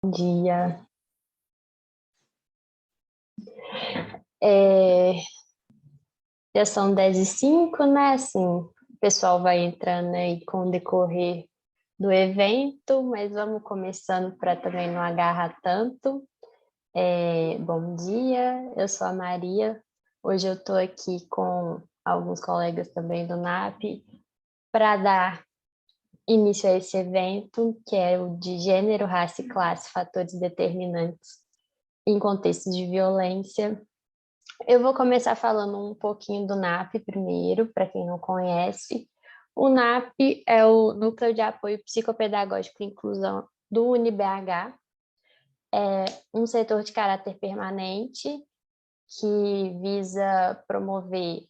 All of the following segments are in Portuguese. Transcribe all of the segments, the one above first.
Dia. É, já são 10h05, né? Assim, o pessoal vai entrando aí com o decorrer do evento, mas vamos começando para também não agarrar tanto. Bom dia, eu sou a Maria. Hoje eu estou aqui com alguns colegas também do NAP para dar início a esse evento, que é o de Gênero, Raça e Classe, Fatores Determinantes em Contextos de Violência. Eu vou começar falando um pouquinho do NAP primeiro, para quem não conhece. O NAP é o Núcleo de Apoio Psicopedagógico e Inclusão do UniBH. É um setor de caráter permanente que visa promover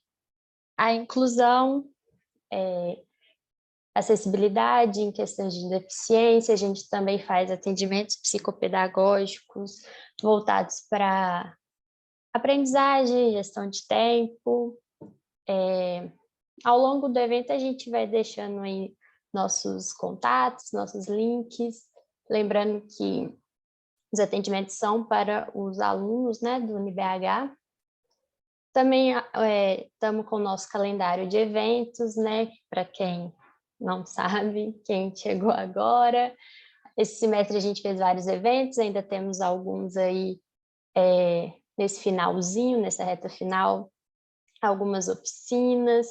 a inclusão, acessibilidade em questões de deficiência. A gente também faz atendimentos psicopedagógicos voltados para aprendizagem, gestão de tempo. Ao longo do evento, a gente vai deixando aí nossos contatos, nossos links, lembrando que os atendimentos são para os alunos, né, do UniBH. Também estamos com o nosso calendário de eventos, né, para quem não sabe, quem chegou agora. Esse semestre a gente fez vários eventos, ainda temos alguns aí nesse finalzinho, nessa reta final, algumas oficinas.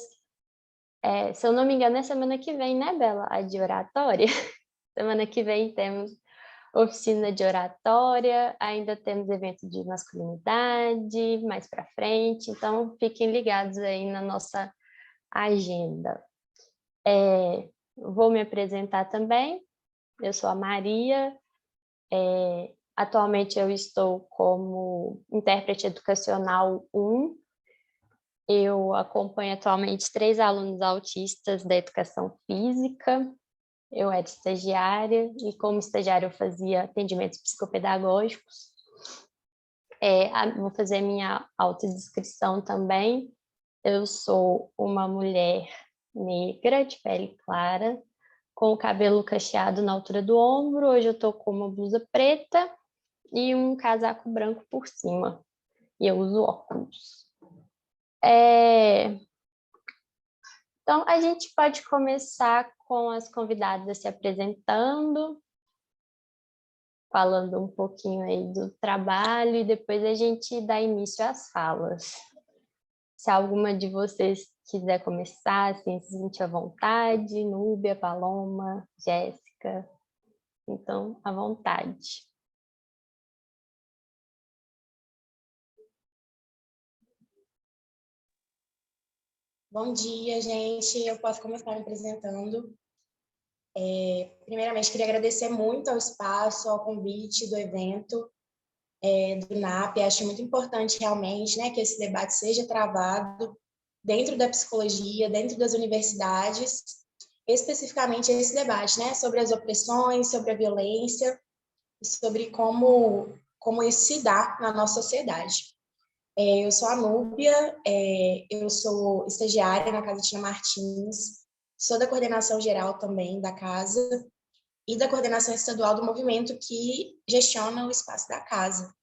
Se eu não me engano, é semana que vem, né, Bela? A de oratória. Semana que vem temos oficina de oratória, ainda temos evento de masculinidade, mais para frente, então fiquem ligados aí na nossa agenda. Vou me apresentar também, eu sou a Maria, atualmente eu estou como intérprete educacional 1, eu acompanho atualmente 3 alunos autistas da educação física. Eu era estagiária e como estagiária eu fazia atendimentos psicopedagógicos. Vou fazer minha autodescrição também. Eu sou uma mulher negra, de pele clara, com o cabelo cacheado na altura do ombro. Hoje eu estou com uma blusa preta e um casaco branco por cima. E eu uso óculos. Então, a gente pode começar com as convidadas se apresentando, falando um pouquinho aí do trabalho e depois a gente dá início às falas. Se alguma de vocês quiser começar, assim, se sentir à vontade, Núbia, Paloma, Jéssica, então, à vontade. Bom dia, gente. Eu posso começar me apresentando. Primeiramente, queria agradecer muito ao espaço, ao convite do evento do NAP. Acho muito importante, realmente, né, que esse debate seja travado dentro da psicologia, dentro das universidades, especificamente esse debate, né, sobre as opressões, sobre a violência e sobre como isso se dá na nossa sociedade. Eu sou a Núbia, eu sou estagiária na Casa Tina Martins, sou da coordenação geral também da casa e da coordenação estadual do movimento que gestiona o espaço da casa.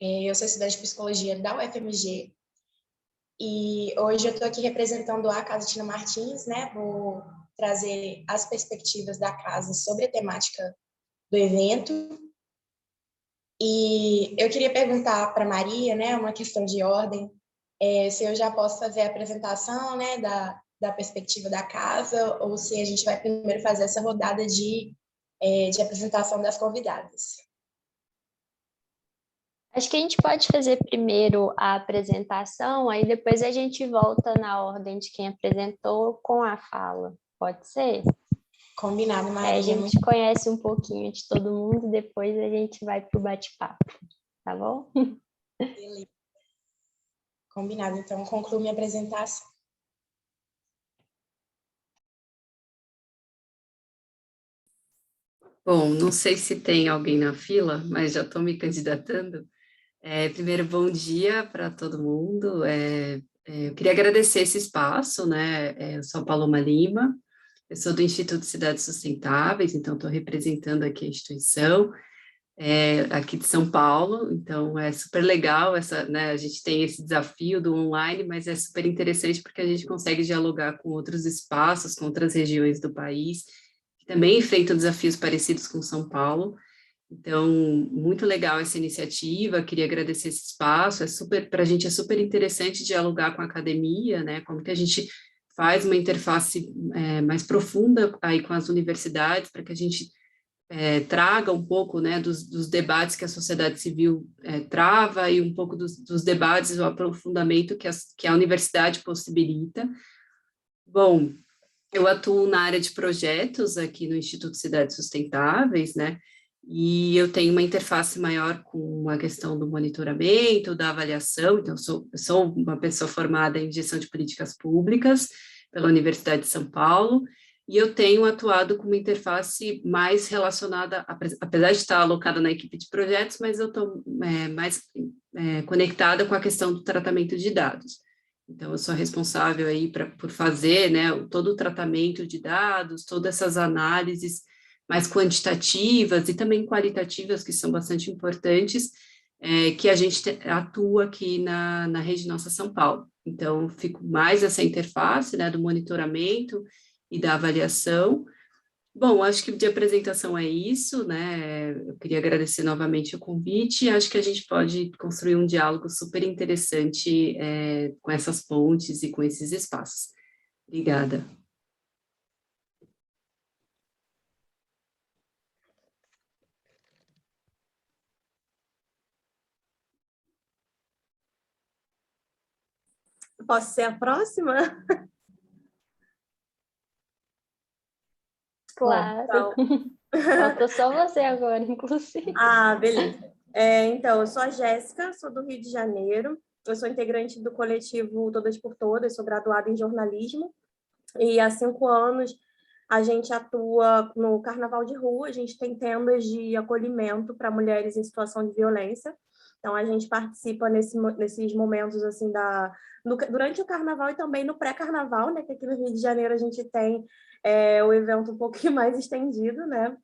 Eu sou estudante de psicologia da UFMG e hoje eu estou aqui representando a Casa Tina Martins, né? Vou trazer as perspectivas da casa sobre a temática do evento. E eu queria perguntar para Maria, né, uma questão de ordem, se eu já posso fazer a apresentação, né, da perspectiva da casa, ou se a gente vai primeiro fazer essa rodada de apresentação das convidadas. Acho que a gente pode fazer primeiro a apresentação, aí depois a gente volta na ordem de quem apresentou com a fala. Pode ser? Combinado, Maria. A gente conhece um pouquinho de todo mundo, depois a gente vai para o bate-papo, tá bom? Beleza. Combinado, então concluo minha apresentação. Bom, não sei se tem alguém na fila, mas já estou me candidatando. Primeiro, bom dia para todo mundo. Eu queria agradecer esse espaço, né? Eu sou a Paloma Lima, eu sou do Instituto Cidades Sustentáveis, então estou representando aqui a instituição. aqui de São Paulo, então é super legal né, a gente tem esse desafio do online, mas é super interessante porque a gente consegue dialogar com outros espaços, com outras regiões do país, que também enfrentam desafios parecidos com São Paulo. Então, muito legal essa iniciativa, queria agradecer esse espaço, para a gente é super interessante dialogar com a academia, né, como que a gente faz uma interface mais profunda aí com as universidades, para que a gente traga um pouco, né, dos debates que a sociedade civil trava e um pouco dos debates, o aprofundamento que a universidade possibilita. Bom, eu atuo na área de projetos aqui no Instituto Cidades Sustentáveis, né, e eu tenho uma interface maior com a questão do monitoramento, da avaliação, então eu sou uma pessoa formada em gestão de políticas públicas pela Universidade de São Paulo, e eu tenho atuado com uma interface mais relacionada, apesar de estar alocada na equipe de projetos, mas eu estou mais conectada com a questão do tratamento de dados. Então, eu sou responsável aí por fazer, né, todo o tratamento de dados, todas essas análises mais quantitativas e também qualitativas, que são bastante importantes, que a gente atua aqui na Rede Nossa São Paulo. Então, fico mais essa interface, né, do monitoramento e da avaliação. Bom, acho que de apresentação é isso, né? Eu queria agradecer novamente o convite e acho que a gente pode construir um diálogo super interessante com essas pontes e com esses espaços. Obrigada. Posso ser a próxima? Claro. Então... Faltou só você agora, inclusive. Ah, beleza. Então, eu sou a Jéssica, sou do Rio de Janeiro. Eu sou integrante do coletivo Todas por Todas, sou graduada em jornalismo. E há 5 anos a gente atua no Carnaval de Rua, a gente tem tendas de acolhimento para mulheres em situação de violência. Então, a gente participa nesses momentos assim durante o Carnaval e também no pré-Carnaval, né? Que aqui no Rio de Janeiro a gente tem o evento um pouquinho mais estendido, né?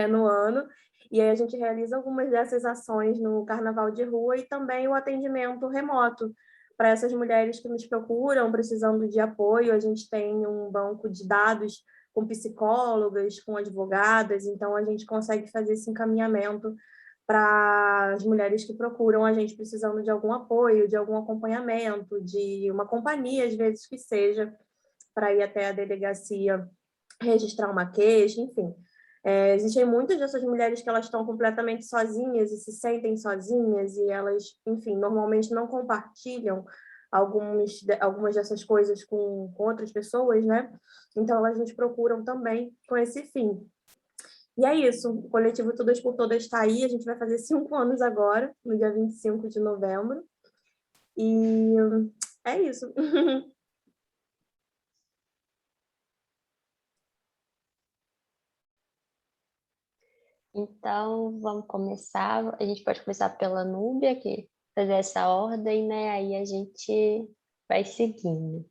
No ano. E aí a gente realiza algumas dessas ações no Carnaval de Rua e também o atendimento remoto para essas mulheres que nos procuram precisando de apoio. A gente tem um banco de dados com psicólogas, com advogadas, então a gente consegue fazer esse encaminhamento para as mulheres que procuram a gente precisando de algum apoio, de algum acompanhamento, de uma companhia, às vezes que seja, para ir até a delegacia registrar uma queixa, enfim. Existem muitas dessas mulheres que elas estão completamente sozinhas e se sentem sozinhas e elas, enfim, normalmente não compartilham algumas dessas coisas com outras pessoas, né? Então, elas nos procuram também com esse fim. E é isso, o coletivo Todas por Todas está aí, a gente vai fazer 5 anos agora, no dia 25 de novembro. E é isso. Então, vamos começar. A gente pode começar pela Núbia, que fazer essa ordem, né? Aí a gente vai seguindo.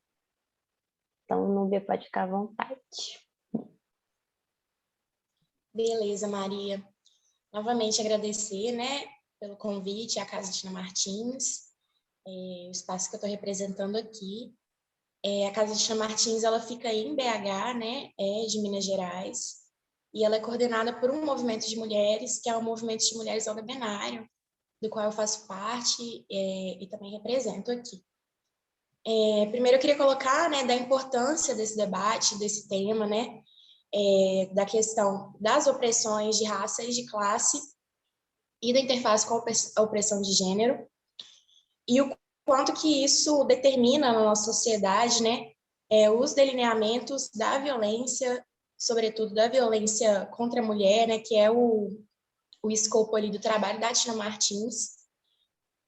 Então, Núbia pode ficar à vontade. Beleza, Maria. Novamente agradecer, né, pelo convite à Casa Tina Martins, o espaço que eu estou representando aqui. A Casa Tina Martins, ela fica em BH, né, de Minas Gerais, e ela é coordenada por um movimento de mulheres, que é o Movimento de Mulheres Olga Benário, do qual eu faço parte e também represento aqui. Primeiro, eu queria colocar, né, da importância desse debate, desse tema, né, da questão das opressões de raça e de classe e da interface com a opressão de gênero, e o quanto que isso determina na nossa sociedade, né, os delineamentos da violência, sobretudo da violência contra a mulher, né, que é o escopo ali do trabalho da Tina Martins.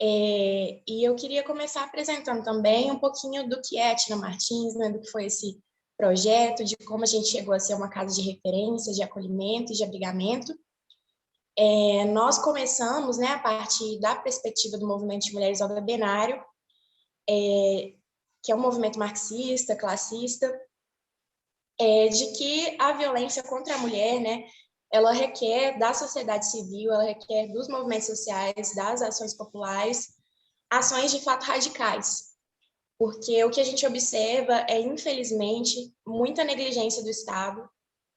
E eu queria começar apresentando também um pouquinho do que é a Tina Martins, né, do que foi esse projeto, de como a gente chegou a ser uma casa de referência, de acolhimento e de abrigamento. Nós começamos, né, a partir da perspectiva do movimento de mulheres Olga Benário, que é um movimento marxista, classista, de que a violência contra a mulher, né, ela requer da sociedade civil, ela requer dos movimentos sociais, das ações populares, ações de fato radicais. Porque o que a gente observa é, infelizmente, muita negligência do Estado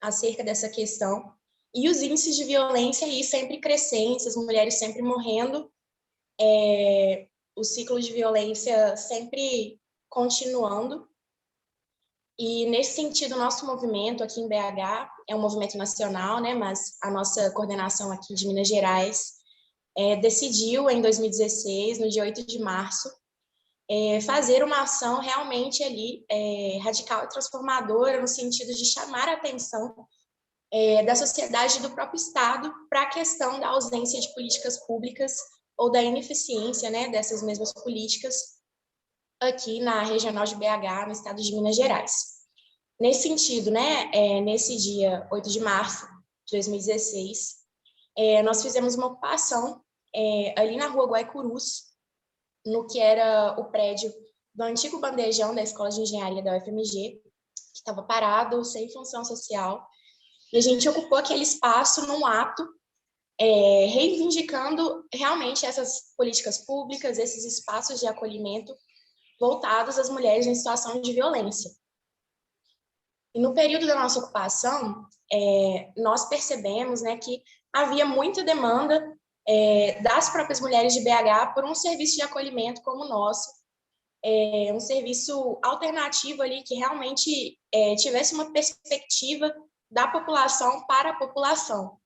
acerca dessa questão, e os índices de violência aí sempre crescentes, as mulheres sempre morrendo, o ciclo de violência sempre continuando. E, nesse sentido, o nosso movimento aqui em BH é um movimento nacional, né, mas a nossa coordenação aqui de Minas Gerais decidiu, em 2016, no dia 8 de março, fazer uma ação realmente ali radical e transformadora, no sentido de chamar a atenção da sociedade e do próprio Estado para a questão da ausência de políticas públicas ou da ineficiência, né, dessas mesmas políticas aqui na regional de BH, no estado de Minas Gerais. Nesse sentido, né, nesse dia 8 de março de 2016, nós fizemos uma ocupação ali na rua Guaicurus, no que era o prédio do antigo bandejão da Escola de Engenharia da UFMG, que estava parado, sem função social, e a gente ocupou aquele espaço num ato reivindicando realmente essas políticas públicas, esses espaços de acolhimento voltados às mulheres em situação de violência. E no período da nossa ocupação, nós percebemos, né, que havia muita demanda das próprias mulheres de BH por um serviço de acolhimento como o nosso, um serviço alternativo ali que realmente tivesse uma perspectiva da população para a população,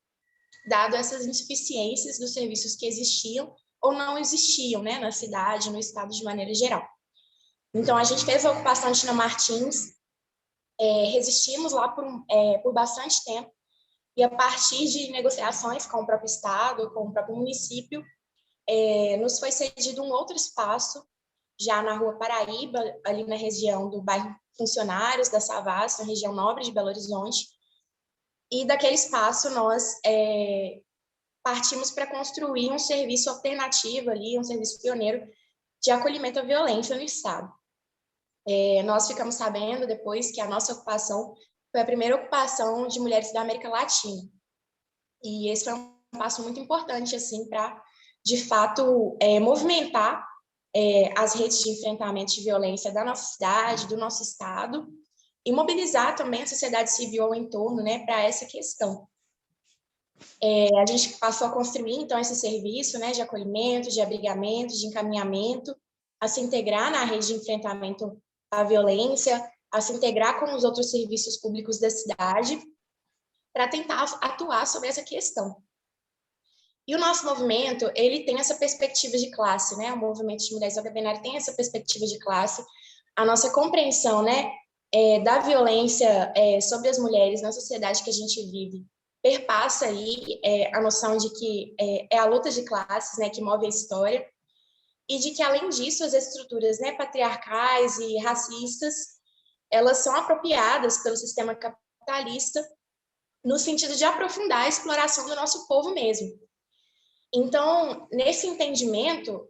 dado essas insuficiências dos serviços que existiam ou não existiam, né, na cidade, no estado de maneira geral. Então, a gente fez a ocupação de Tina Martins, resistimos lá por bastante tempo, e a partir de negociações com o próprio estado, com o próprio município, nos foi cedido um outro espaço, já na Rua Paraíba, ali na região do bairro Funcionários da Savassi, na região nobre de Belo Horizonte, e daquele espaço nós partimos para construir um serviço alternativo ali, um serviço pioneiro de acolhimento à violência no estado. Nós ficamos sabendo depois que a nossa ocupação foi a primeira ocupação de mulheres da América Latina. E esse foi um passo muito importante, assim, para, de fato, movimentar as redes de enfrentamento de violência da nossa cidade, do nosso estado, e mobilizar também a sociedade civil ao entorno, né, para essa questão. A gente passou a construir, então, esse serviço, né, de acolhimento, de abrigamento, de encaminhamento, a se integrar na rede de enfrentamento à violência, a se integrar com os outros serviços públicos da cidade, para tentar atuar sobre essa questão. E o nosso movimento, ele tem essa perspectiva de classe, né? O movimento de mulheres da binária tem essa perspectiva de classe. A nossa compreensão, né, da violência sobre as mulheres na sociedade que a gente vive perpassa aí a noção de que é a luta de classes, né, que move a história, e de que, além disso, as estruturas, né, patriarcais e racistas, elas são apropriadas pelo sistema capitalista no sentido de aprofundar a exploração do nosso povo mesmo. Então, nesse entendimento,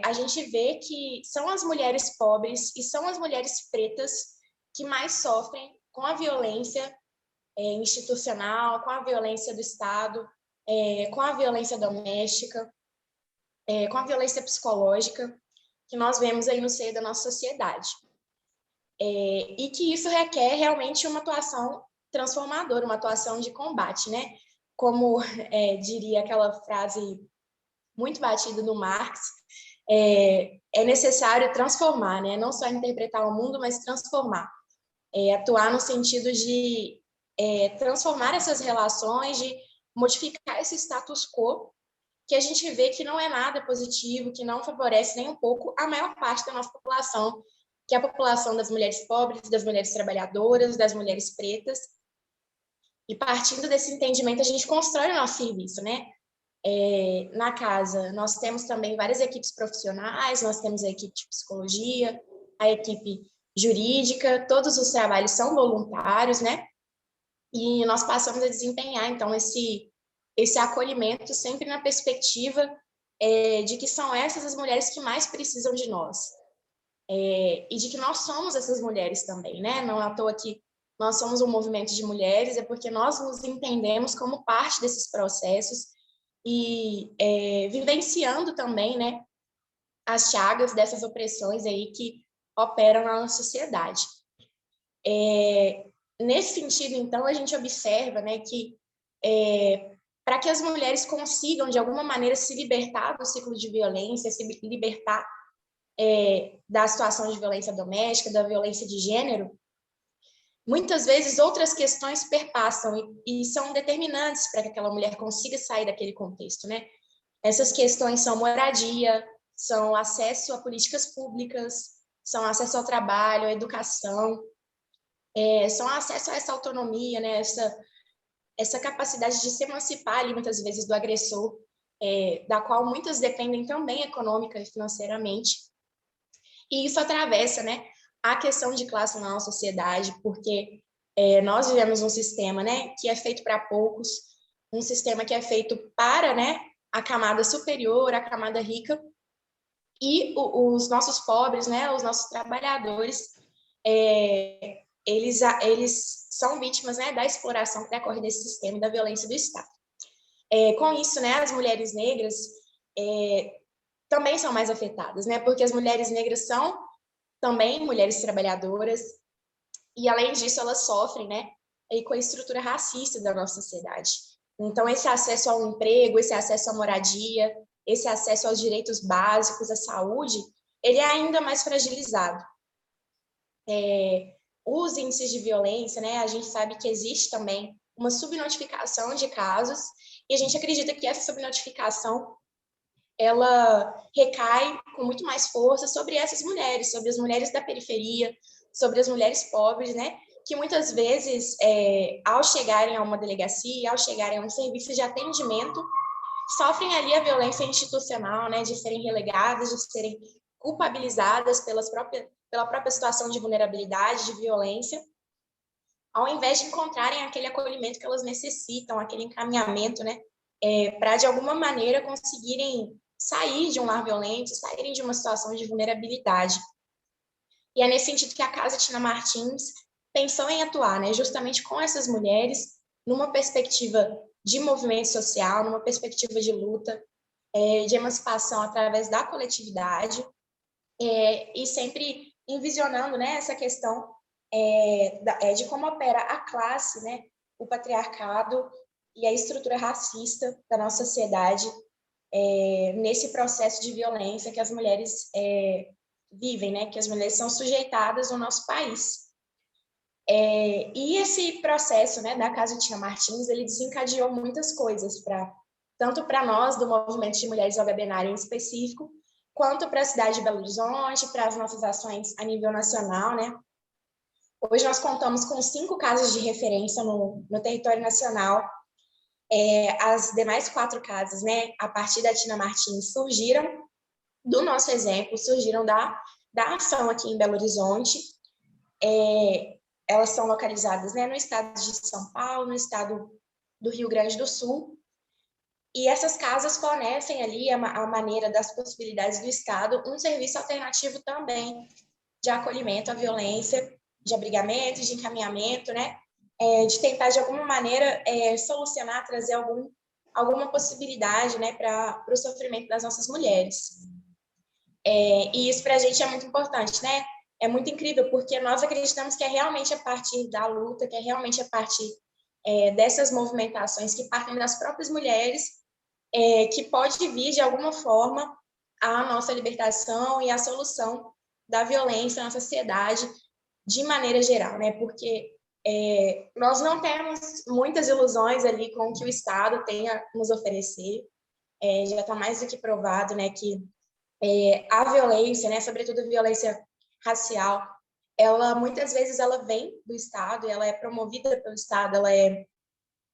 a gente vê que são as mulheres pobres e são as mulheres pretas que mais sofrem com a violência institucional, com a violência do Estado, com a violência doméstica, com a violência psicológica que nós vemos aí no seio da nossa sociedade. E que isso requer realmente uma atuação transformadora, uma atuação de combate, né? Como diria aquela frase muito batida do Marx, é necessário transformar, né? Não só interpretar o mundo, mas transformar. Atuar no sentido de transformar essas relações, de modificar esse status quo, que a gente vê que não é nada positivo, que não favorece nem um pouco a maior parte da nossa população, que é a população das mulheres pobres, das mulheres trabalhadoras, das mulheres pretas. E partindo desse entendimento, a gente constrói o nosso serviço, né? Na casa, nós temos também várias equipes profissionais, nós temos a equipe de psicologia, a equipe jurídica, todos os trabalhos são voluntários, né? E nós passamos a desempenhar, então, esse acolhimento sempre na perspectiva de que são essas as mulheres que mais precisam de nós. E de que nós somos essas mulheres também, né? Não é à toa que nós somos um movimento de mulheres, é porque nós nos entendemos como parte desses processos e vivenciando também, né, as chagas dessas opressões aí que operam na nossa sociedade. Nesse sentido, então, a gente observa, né, que para que as mulheres consigam, de alguma maneira, se libertar do ciclo de violência, se libertar da situação de violência doméstica, da violência de gênero, muitas vezes outras questões perpassam e são determinantes para que aquela mulher consiga sair daquele contexto, né? Essas questões são moradia, são acesso a políticas públicas, são acesso ao trabalho, à educação, são acesso a essa autonomia, né? Essa capacidade de se emancipar ali, muitas vezes, do agressor, da qual muitas dependem também econômica e financeiramente. E isso atravessa, né, a questão de classe na nossa sociedade, porque nós vivemos um sistema, né, que é feito para poucos, um sistema que é feito para, né, a camada superior, a camada rica, e os nossos pobres, né, os nossos trabalhadores, eles são vítimas, né, da exploração que decorre desse sistema e da violência do Estado. Com isso, né, as mulheres negras também são mais afetadas, né, porque as mulheres negras são também mulheres trabalhadoras, e além disso elas sofrem, né, com a estrutura racista da nossa sociedade. Então, esse acesso ao emprego, esse acesso à moradia, esse acesso aos direitos básicos, à saúde, ele é ainda mais fragilizado. Os índices de violência, né, a gente sabe que existe também uma subnotificação de casos, e a gente acredita que essa subnotificação ela recai com muito mais força sobre essas mulheres, sobre as mulheres da periferia, sobre as mulheres pobres, né, que muitas vezes, ao chegarem a uma delegacia, ao chegarem a um serviço de atendimento, sofrem ali a violência institucional, né, de serem relegadas, de serem culpabilizadas pela própria situação de vulnerabilidade, de violência, ao invés de encontrarem aquele acolhimento que elas necessitam, aquele encaminhamento, né, para, de alguma maneira, conseguirem sair de um lar violento, saírem de uma situação de vulnerabilidade. E é nesse sentido que a Casa Tina Martins pensou em atuar, né, justamente com essas mulheres, numa perspectiva de movimento social, numa perspectiva de luta, de emancipação através da coletividade, e sempre envisionando, né, essa questão de como opera a classe, né, o patriarcado e a estrutura racista da nossa sociedade nesse processo de violência que as mulheres vivem, né, que as mulheres são sujeitadas no nosso país. E esse processo, né, da Casa Tina Martins, ele desencadeou muitas coisas, tanto para nós, do movimento de mulheres OHB na área em específico, quanto para a cidade de Belo Horizonte, para as nossas ações a nível nacional, né? Hoje nós contamos com 5 casas de referência no território nacional. As demais 4 casas, né, a partir da Tina Martins, surgiram do nosso exemplo, surgiram da ação aqui em Belo Horizonte. Elas são localizadas, né, no estado de São Paulo, no estado do Rio Grande do Sul, e essas casas fornecem ali, a maneira das possibilidades do Estado, um serviço alternativo também de acolhimento à violência, de abrigamento, de encaminhamento, né, de tentar, de alguma maneira, solucionar, trazer alguma possibilidade, né, para o sofrimento das nossas mulheres. E isso para a gente é muito importante, né? É muito incrível, porque nós acreditamos que é realmente a partir da luta, que é realmente a partir dessas movimentações que partem das próprias mulheres, que pode vir, de alguma forma, a nossa libertação e a solução da violência na sociedade de maneira geral, né? Porque nós não temos muitas ilusões ali com o que o Estado tem a nos oferecer. Já está mais do que provado, né, que a violência, né, sobretudo a violência racial, ela muitas vezes ela vem do Estado, ela é promovida pelo Estado, ela é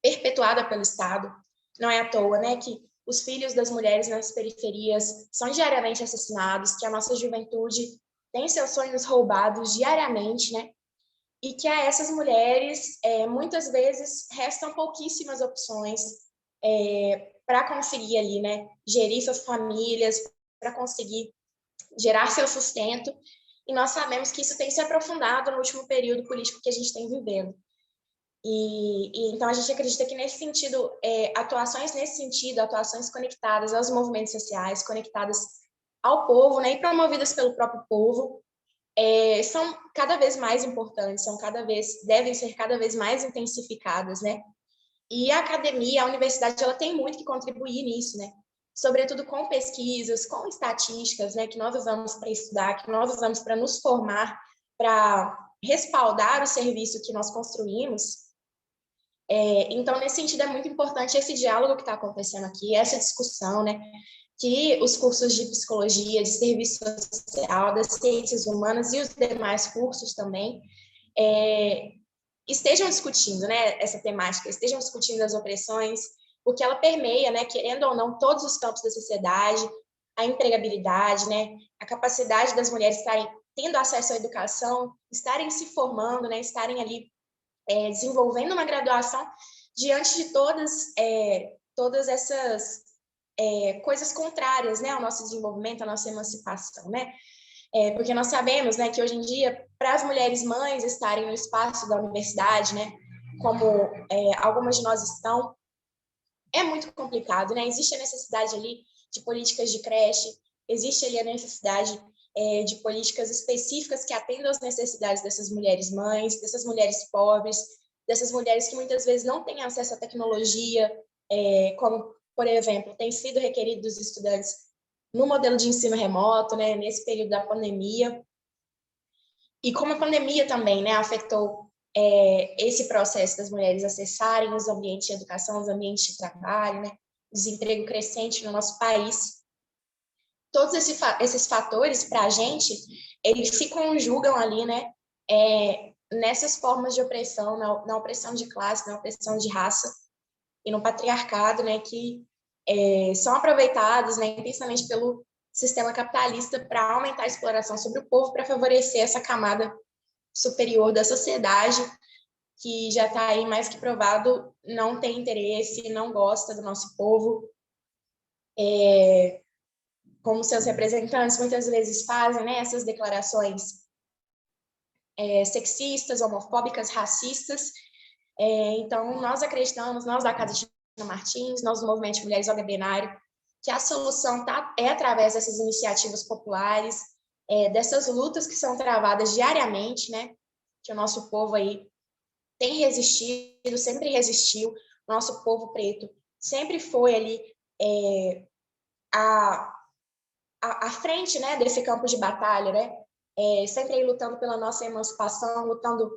perpetuada pelo Estado. Não é à toa, né, que os filhos das mulheres nas periferias são diariamente assassinados, que a nossa juventude tem seus sonhos roubados diariamente, né, e que a essas mulheres muitas vezes restam pouquíssimas opções para conseguir ali, né, gerir suas famílias, para conseguir gerar seu sustento. e nós sabemos que isso tem se aprofundado no último período político que a gente tem vivendo. Então, a gente acredita que, nesse sentido, atuações nesse sentido, atuações conectadas aos movimentos sociais, conectadas ao povo, né, e promovidas pelo próprio povo, são cada vez mais importantes, devem ser cada vez mais intensificadas, né? E a academia, a universidade, ela tem muito que contribuir nisso, né? Sobretudo com pesquisas, com estatísticas, né, que nós usamos para estudar, que nós usamos para nos formar, para respaldar o serviço que nós construímos. Então, nesse sentido, é muito importante esse diálogo que está acontecendo aqui, essa discussão, né, que os cursos de psicologia, de serviço social, das ciências humanas e os demais cursos também estejam discutindo, né, essa temática, estejam discutindo as opressões, porque ela permeia, né, querendo ou não, todos os campos da sociedade, a empregabilidade, né, a capacidade das mulheres estarem tendo acesso à educação, estarem se formando, né, estarem ali desenvolvendo uma graduação diante de todas essas coisas contrárias, né, ao nosso desenvolvimento, à nossa emancipação, né? Porque nós sabemos, né, que hoje em dia, para as mulheres mães estarem no espaço da universidade, né, como algumas de nós estão, é muito complicado, né? Existe a necessidade ali de políticas de creche, existe ali a necessidade de políticas específicas que atendam às necessidades dessas mulheres mães, dessas mulheres pobres, dessas mulheres que muitas vezes não têm acesso à tecnologia, como, por exemplo, tem sido requerido dos estudantes no modelo de ensino remoto, né, nesse período da pandemia. E como a pandemia também, né, afetou esse processo das mulheres acessarem os ambientes de educação, os ambientes de trabalho, né, desemprego crescente no nosso país. Todos esses fatores, para a gente, eles se conjugam ali, né, nessas formas de opressão, na opressão de classe, na opressão de raça e no patriarcado, né, que são aproveitados, né, intensamente pelo sistema capitalista para aumentar a exploração sobre o povo, para favorecer essa camada superior da sociedade, que já está aí mais que provado, não tem interesse, não gosta do nosso povo, como seus representantes muitas vezes fazem, né, essas declarações sexistas, homofóbicas, racistas. Então, nós acreditamos, nós da Casa de Martins, nós do Movimento de Mulheres Olga Benário, que a solução é através dessas iniciativas populares, dessas lutas que são travadas diariamente, né, que o nosso povo aí tem resistido, sempre resistiu, nosso povo preto sempre foi ali à frente, né, desse campo de batalha, né, sempre aí lutando pela nossa emancipação, lutando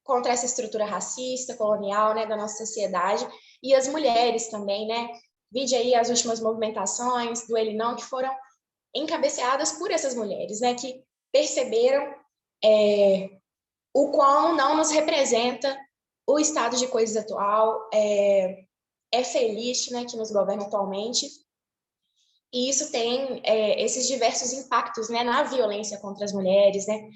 contra essa estrutura racista, colonial, né, da nossa sociedade, e as mulheres também, né, vide aí as últimas movimentações do Ele Não, que foram encabeceadas por essas mulheres, né, que perceberam o quão não nos representa o estado de coisas atual, feliz, né, que nos governa atualmente, e isso tem esses diversos impactos, né, na violência contra as mulheres, né,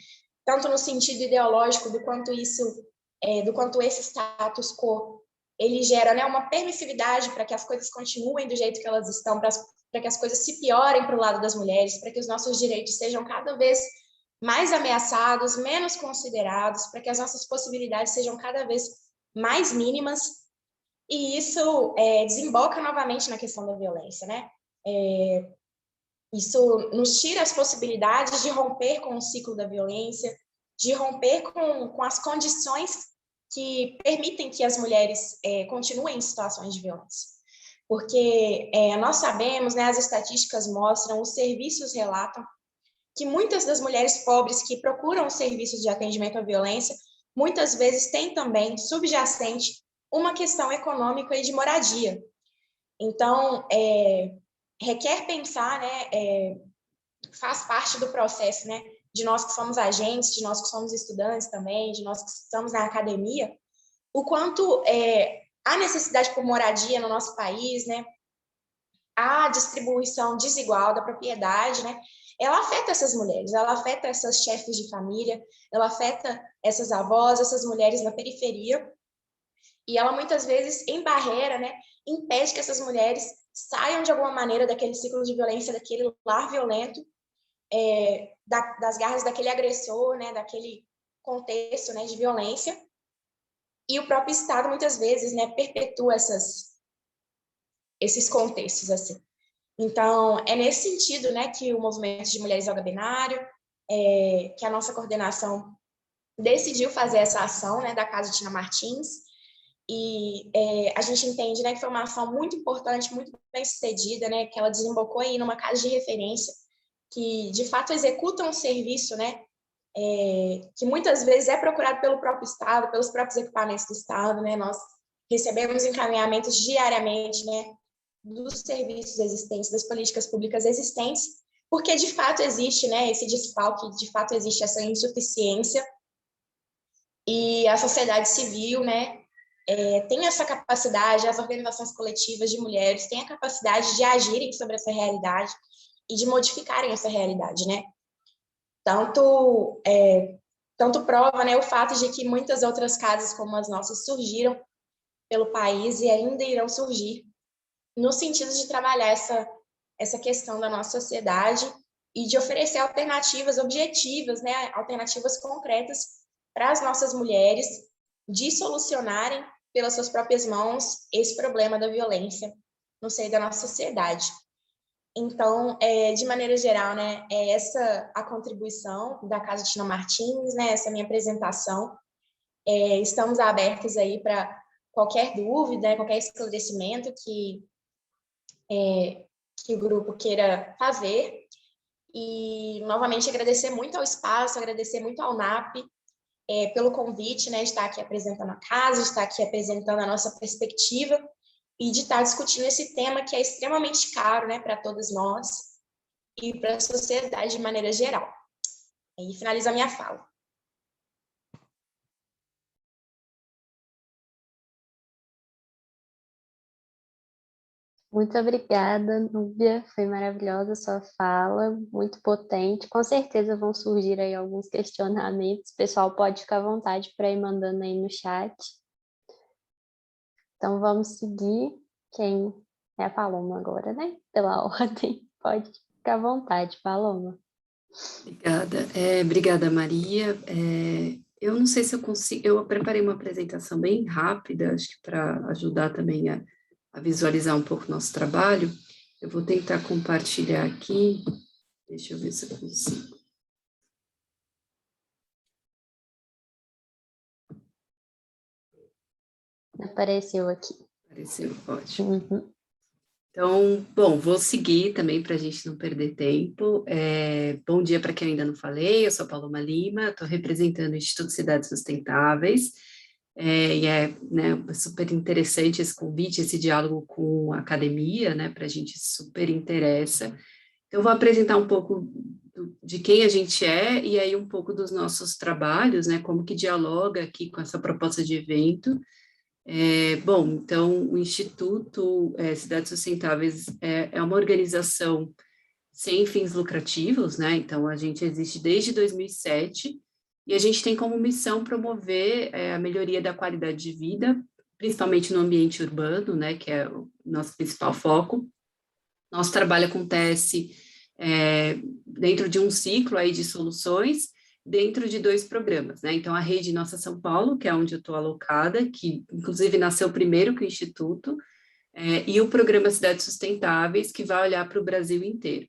tanto no sentido ideológico do quanto esse status quo ele gera, né, uma permissividade para que as coisas continuem do jeito que elas estão, para que as coisas se piorem para o lado das mulheres, para que os nossos direitos sejam cada vez mais ameaçados, menos considerados, para que as nossas possibilidades sejam cada vez mais mínimas, e isso desemboca novamente na questão da violência, né? Isso nos tira as possibilidades de romper com o ciclo da violência, de romper com as condições que permitem que as mulheres continuem em situações de violência. Porque nós sabemos, né, as estatísticas mostram, os serviços relatam, que muitas das mulheres pobres que procuram os serviços de atendimento à violência, muitas vezes têm também subjacente uma questão econômica e de moradia. Então, requer pensar, né, faz parte do processo, né, de nós que somos agentes, de nós que somos estudantes também, de nós que estamos na academia, o quanto há necessidade por moradia no nosso país, né, a distribuição desigual da propriedade, né, ela afeta essas mulheres, ela afeta essas chefes de família, ela afeta essas avós, essas mulheres na periferia, e ela muitas vezes embarreira, né, impede que essas mulheres saiam de alguma maneira daquele ciclo de violência, daquele lar violento, das garras daquele agressor, né, daquele contexto, né, de violência, e o próprio Estado, muitas vezes, né, perpetua esses contextos, assim. Então, é nesse sentido, né, que o movimento de mulheres yoga binário, que a nossa coordenação decidiu fazer essa ação, né, da Casa Tina Martins, e a gente entende, né, que foi uma ação muito importante, muito bem sucedida, né, que ela desembocou aí numa casa de referência, que de fato executa um serviço, né, que muitas vezes é procurado pelo próprio Estado, pelos próprios equipamentos do Estado, né, nós recebemos encaminhamentos diariamente, né, dos serviços existentes, das políticas públicas existentes, porque de fato existe, né, esse desfalque, de fato existe essa insuficiência, e a sociedade civil, né, tem essa capacidade, as organizações coletivas de mulheres têm a capacidade de agirem sobre essa realidade e de modificarem essa realidade, né? Tanto prova, né, o fato de que muitas outras casas como as nossas surgiram pelo país e ainda irão surgir no sentido de trabalhar essa questão da nossa sociedade e de oferecer alternativas objetivas, né, alternativas concretas para as nossas mulheres de solucionarem pelas suas próprias mãos esse problema da violência no seio da nossa sociedade. Então, de maneira geral, né, é essa a contribuição da Casa Tina Martins, né, essa minha apresentação. Estamos abertos aí para qualquer dúvida, qualquer esclarecimento que o grupo queira fazer. E, novamente, agradecer muito ao espaço, agradecer muito ao NAP pelo convite, né, de estar aqui apresentando a casa, de estar aqui apresentando a nossa perspectiva e de estar discutindo esse tema que é extremamente caro, né, para todos nós e para a sociedade de maneira geral. E finalizo a minha fala. Muito obrigada, Núbia, foi maravilhosa a sua fala, muito potente. Com certeza vão surgir aí alguns questionamentos, o pessoal pode ficar à vontade para ir mandando aí no chat. Então vamos seguir, quem é a Paloma agora, né? Pela ordem, pode ficar à vontade, Paloma. Obrigada. Obrigada, Maria. Eu não sei se eu consigo, eu preparei uma apresentação bem rápida, acho que para ajudar também a visualizar um pouco o nosso trabalho. Eu vou tentar compartilhar aqui, deixa eu ver se eu consigo. Apareceu aqui. Apareceu, ótimo. Uhum. Então, bom, vou seguir também para a gente não perder tempo. Bom dia para quem ainda não falei, eu sou Paloma Lima, estou representando o Instituto Cidades Sustentáveis, né, super interessante esse convite, esse diálogo com a academia, né, para a gente super interessa. Eu vou apresentar um pouco de quem a gente é e aí um pouco dos nossos trabalhos, né, como que dialoga aqui com essa proposta de evento. Bom, então, o Instituto Cidades Sustentáveis é uma organização sem fins lucrativos, né? Então, a gente existe desde 2007 e a gente tem como missão promover a melhoria da qualidade de vida, principalmente no ambiente urbano, né? Que é o nosso principal foco. Nosso trabalho acontece dentro de um ciclo aí de soluções, dentro de 2 programas, né? Então, a Rede Nossa São Paulo, que é onde eu estou alocada, que inclusive nasceu primeiro que o Instituto, e o programa Cidades Sustentáveis, que vai olhar para o Brasil inteiro.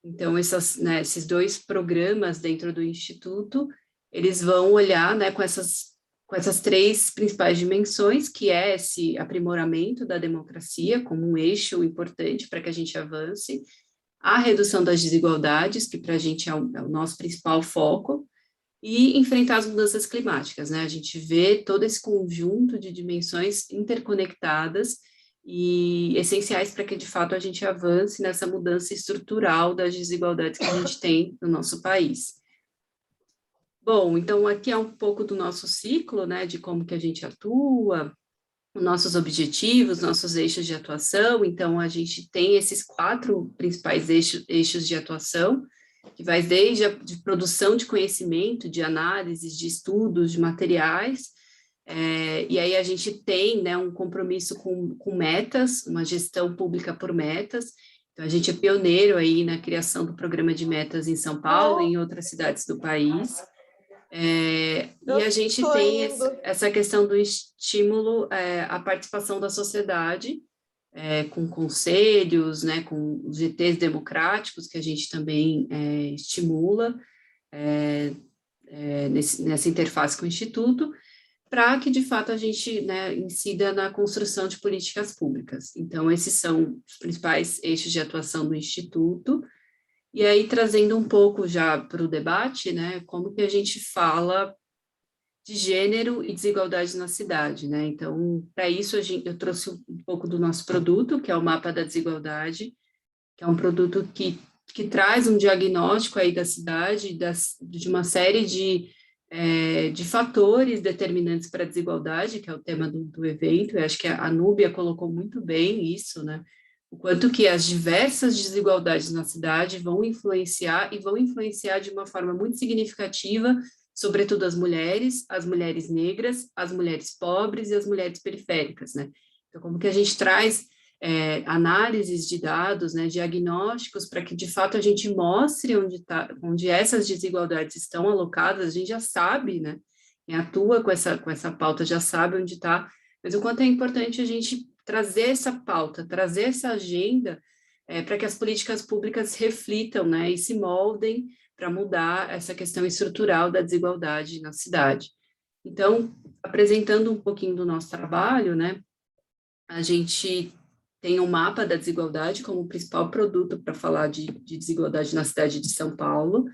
Então, esses 2 programas dentro do Instituto, eles vão olhar, né, com essas 3 principais dimensões, que é esse aprimoramento da democracia como um eixo importante para que a gente avance, a redução das desigualdades, que para a gente é o nosso principal foco, e enfrentar as mudanças climáticas, né? A gente vê todo esse conjunto de dimensões interconectadas e essenciais para que, de fato, a gente avance nessa mudança estrutural das desigualdades que a gente tem no nosso país. Bom, então aqui é um pouco do nosso ciclo, né, de como que a gente atua, os nossos objetivos, nossos eixos de atuação. Então, a gente tem esses 4 principais eixos de atuação, que vai desde a de produção de conhecimento, de análises, de estudos, de materiais, e aí a gente tem, né, um compromisso com metas, uma gestão pública por metas. Então, a gente é pioneiro aí na criação do programa de metas em São Paulo e em outras cidades do país. E a gente tem essa questão do estímulo à participação da sociedade, com conselhos, né, com os GTs democráticos, que a gente também estimula nessa interface com o Instituto, para que, de fato, a gente, né, incida na construção de políticas públicas. Então, esses são os principais eixos de atuação do Instituto. E aí, trazendo um pouco já para o debate, né, como que a gente fala de gênero e desigualdade na cidade, né? Então, para isso, eu trouxe um pouco do nosso produto, que é o Mapa da Desigualdade, que é um produto que traz um diagnóstico aí da cidade, de uma série de fatores determinantes para a desigualdade, que é o tema do evento. Eu acho que a Núbia colocou muito bem isso, né? O quanto que as diversas desigualdades na cidade vão influenciar de uma forma muito significativa, sobretudo as mulheres negras, as mulheres pobres e as mulheres periféricas, né? Então, como que a gente traz análises de dados, né, diagnósticos, para que, de fato, a gente mostre onde essas desigualdades estão alocadas. A gente já sabe, né, quem atua com essa pauta já sabe onde está, mas o quanto é importante a gente trazer essa pauta, trazer essa agenda, para que as políticas públicas reflitam, né, e se moldem para mudar essa questão estrutural da desigualdade na cidade. Então, apresentando um pouquinho do nosso trabalho, né, a gente tem um mapa da desigualdade como principal produto para falar de desigualdade na cidade de São Paulo.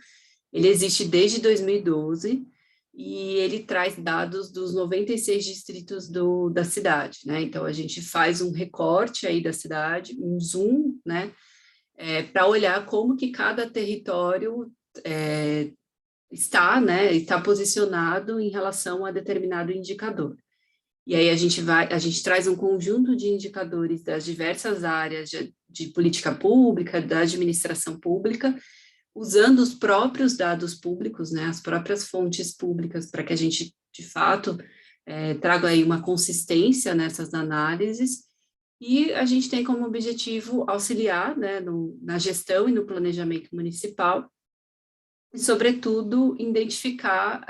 Ele existe desde 2012 e ele traz dados dos 96 distritos da cidade, né? Então, a gente faz um recorte aí da cidade, um zoom, né? Para olhar como que cada território está posicionado em relação a determinado indicador. E aí a gente traz um conjunto de indicadores das diversas áreas de política pública, da administração pública, usando os próprios dados públicos, né, as próprias fontes públicas, para que a gente, de fato, traga aí uma consistência nessas análises, e a gente tem como objetivo auxiliar, né, na gestão e no planejamento municipal, e, sobretudo, identificar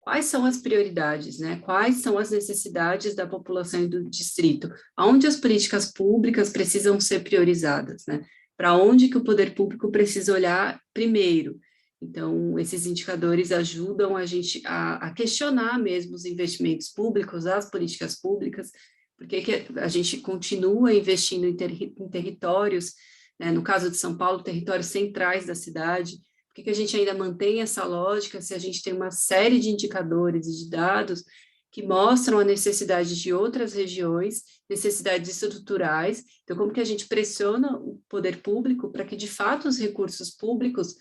quais são as prioridades, né? Quais são as necessidades da população e do distrito, aonde as políticas públicas precisam ser priorizadas, né? Para onde que o poder público precisa olhar primeiro. Então, esses indicadores ajudam a gente a questionar mesmo os investimentos públicos, as políticas públicas, porque que a gente continua investindo em territórios, né? No caso de São Paulo, territórios centrais da cidade. Por que a gente ainda mantém essa lógica se a gente tem uma série de indicadores e de dados que mostram a necessidade de outras regiões, necessidades estruturais? Então, como que a gente pressiona o poder público para que, de fato, os recursos públicos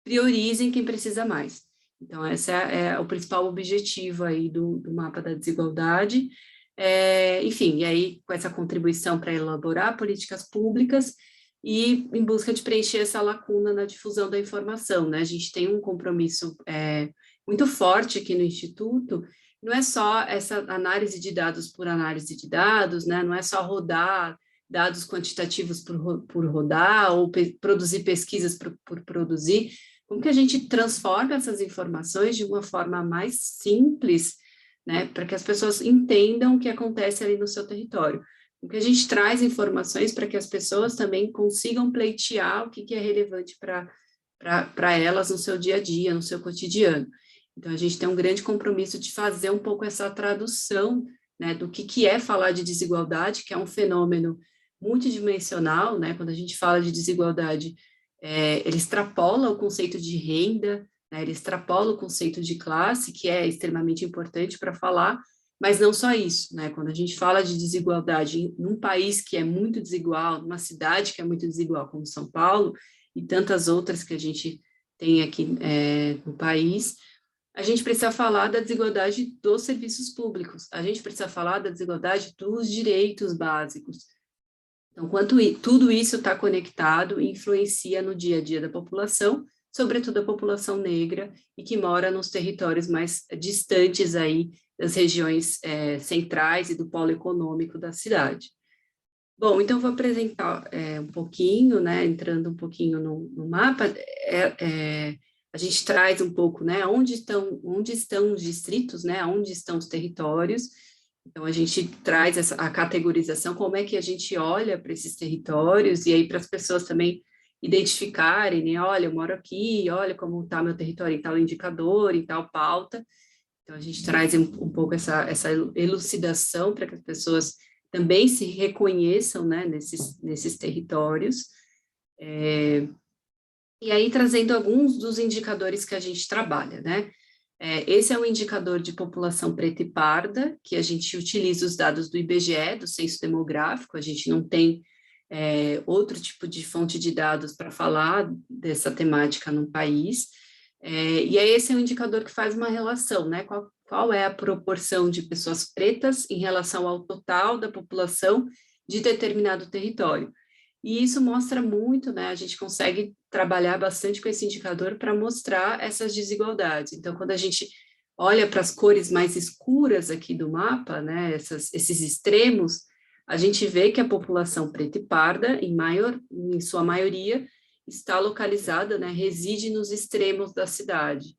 priorizem quem precisa mais? Então, esse é o principal objetivo aí do mapa da desigualdade. Enfim, e aí, com essa contribuição para elaborar políticas públicas, e em busca de preencher essa lacuna na difusão da informação, né? A gente tem um compromisso muito forte aqui no Instituto, não é só essa análise de dados por análise de dados, né? Não é só rodar dados quantitativos por rodar, ou produzir pesquisas por produzir, como que a gente transforma essas informações de uma forma mais simples, né? Para que as pessoas entendam o que acontece ali no seu território. Porque a gente traz informações para que as pessoas também consigam pleitear o que é relevante para elas no seu dia a dia, no seu cotidiano. Então, a gente tem um grande compromisso de fazer um pouco essa tradução, né, do que é falar de desigualdade, que é um fenômeno multidimensional, né? Quando a gente fala de desigualdade, ele extrapola o conceito de renda, né, ele extrapola o conceito de classe, que é extremamente importante para falar, mas não só isso, né? Quando a gente fala de desigualdade num país que é muito desigual, numa cidade que é muito desigual, como São Paulo, e tantas outras que a gente tem aqui no país, a gente precisa falar da desigualdade dos serviços públicos, a gente precisa falar da desigualdade dos direitos básicos. Então, tudo isso está conectado e influencia no dia a dia da população, sobretudo a população negra, e que mora nos territórios mais distantes aí das regiões centrais e do polo econômico da cidade. Bom, então vou apresentar um pouquinho, né, entrando um pouquinho no mapa, a gente traz um pouco, né, onde estão os distritos, né, onde estão os territórios. Então, a gente traz a categorização, como é que a gente olha para esses territórios, e aí para as pessoas também identificarem, né, olha, eu moro aqui, olha como está meu território em tal indicador, em tal pauta. Então, a gente traz um pouco essa elucidação para que as pessoas também se reconheçam, né, nesses territórios. E aí, trazendo alguns dos indicadores que a gente trabalha, né? Esse é um indicador de população preta e parda, que a gente utiliza os dados do IBGE, do Censo Demográfico, a gente não tem outro tipo de fonte de dados para falar dessa temática no país. E aí esse é um indicador que faz uma relação, né? Qual é a proporção de pessoas pretas em relação ao total da população de determinado território. E isso mostra muito, né? A gente consegue trabalhar bastante com esse indicador para mostrar essas desigualdades. Então, quando a gente olha para as cores mais escuras aqui do mapa, né? Esses extremos, a gente vê que a população preta e parda, em sua maioria, está localizada, né? Reside nos extremos da cidade,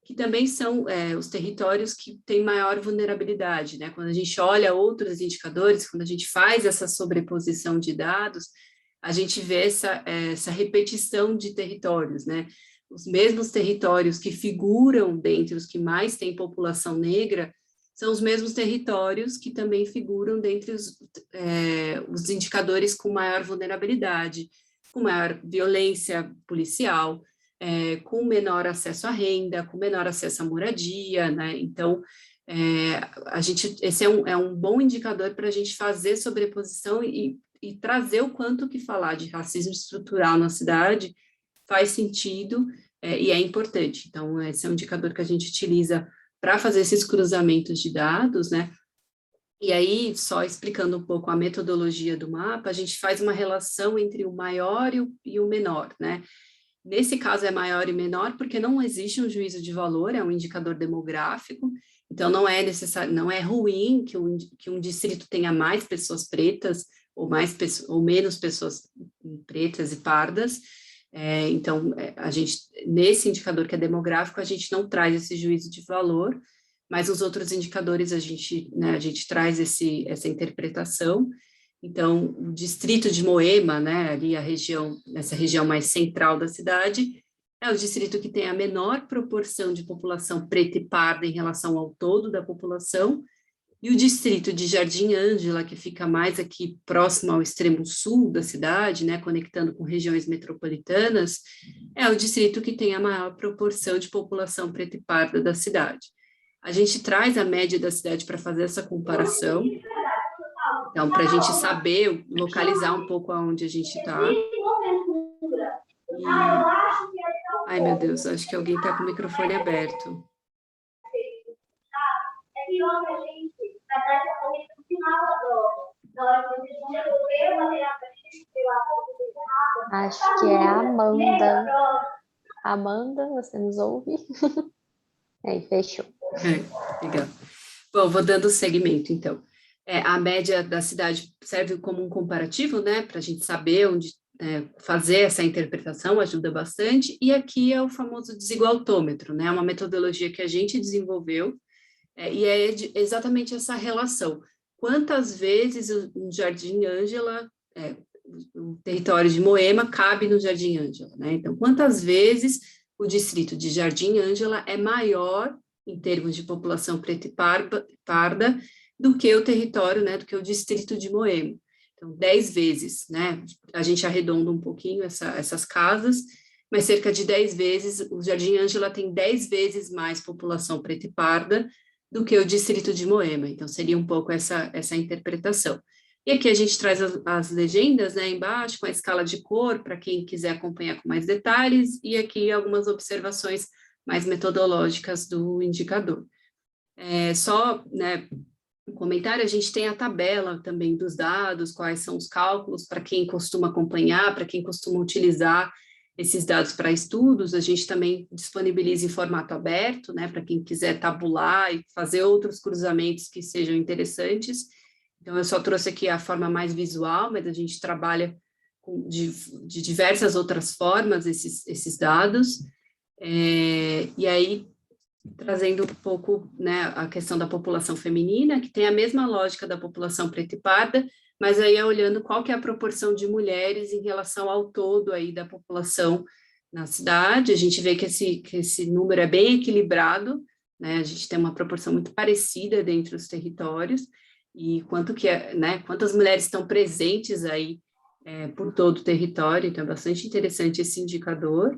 que também são os territórios que têm maior vulnerabilidade, né? Quando a gente olha outros indicadores, quando a gente faz essa sobreposição de dados, a gente vê essa repetição de territórios, né? Os mesmos territórios que figuram dentre os que mais têm população negra são os mesmos territórios que também figuram dentre os indicadores com maior vulnerabilidade, com maior violência policial, com menor acesso à renda, com menor acesso à moradia, né? Então, esse é um bom indicador para a gente fazer sobreposição e trazer o quanto que falar de racismo estrutural na cidade faz sentido e é importante. Então, esse é um indicador que a gente utiliza para fazer esses cruzamentos de dados, né? E aí, só explicando um pouco a metodologia do mapa, a gente faz uma relação entre o maior e o menor, né? Nesse caso é maior e menor porque não existe um juízo de valor, é um indicador demográfico, então não é necessário, não é ruim que um distrito tenha mais pessoas pretas ou menos pessoas pretas e pardas. Então, a gente, nesse indicador que é demográfico, a gente não traz esse juízo de valor, mas os outros indicadores a gente traz essa interpretação. Então, o distrito de Moema, né, ali essa região mais central da cidade, é o distrito que tem a menor proporção de população preta e parda em relação ao todo da população, e o distrito de Jardim Ângela, que fica mais aqui próximo ao extremo sul da cidade, né, conectando com regiões metropolitanas, é o distrito que tem a maior proporção de população preta e parda da cidade. A gente traz a média da cidade para fazer essa comparação, então, para a gente saber, localizar um pouco aonde a gente está. Ai, meu Deus, acho que alguém está com o microfone aberto. Acho que é a Amanda. Amanda, você nos ouve? Aí, fechou. Legal. Bom, vou dando segmento, então. A média da cidade serve como um comparativo, né, para a gente saber onde fazer essa interpretação, ajuda bastante, e aqui é o famoso desigualtômetro, né, uma metodologia que a gente desenvolveu, e é exatamente essa relação. Quantas vezes o Jardim Ângela, o território de Moema, cabe no Jardim Ângela, né? Então, quantas vezes o distrito de Jardim Ângela é maior, em termos de população preta e parda, do que o território, né, do que o distrito de Moema. Então, 10 vezes, né? A gente arredonda um pouquinho essas casas, mas cerca de 10 vezes, o Jardim Ângela tem 10 vezes mais população preta e parda do que o distrito de Moema. Então, seria um pouco essa interpretação. E aqui a gente traz as legendas, né, embaixo, com a escala de cor, para quem quiser acompanhar com mais detalhes, e aqui algumas observações mais metodológicas do indicador. Só, né, um comentário, a gente tem a tabela também dos dados, quais são os cálculos, para quem costuma acompanhar, para quem costuma utilizar esses dados para estudos, a gente também disponibiliza em formato aberto, né, para quem quiser tabular e fazer outros cruzamentos que sejam interessantes. Então, eu só trouxe aqui a forma mais visual, mas a gente trabalha de diversas outras formas esses dados. E aí, trazendo um pouco, né, a questão da população feminina, que tem a mesma lógica da população preta e parda, mas aí é olhando qual que é a proporção de mulheres em relação ao todo aí da população na cidade. A gente vê que esse número é bem equilibrado, né, a gente tem uma proporção muito parecida dentro dos territórios, e quantas mulheres estão presentes aí por todo o território, então é bastante interessante esse indicador.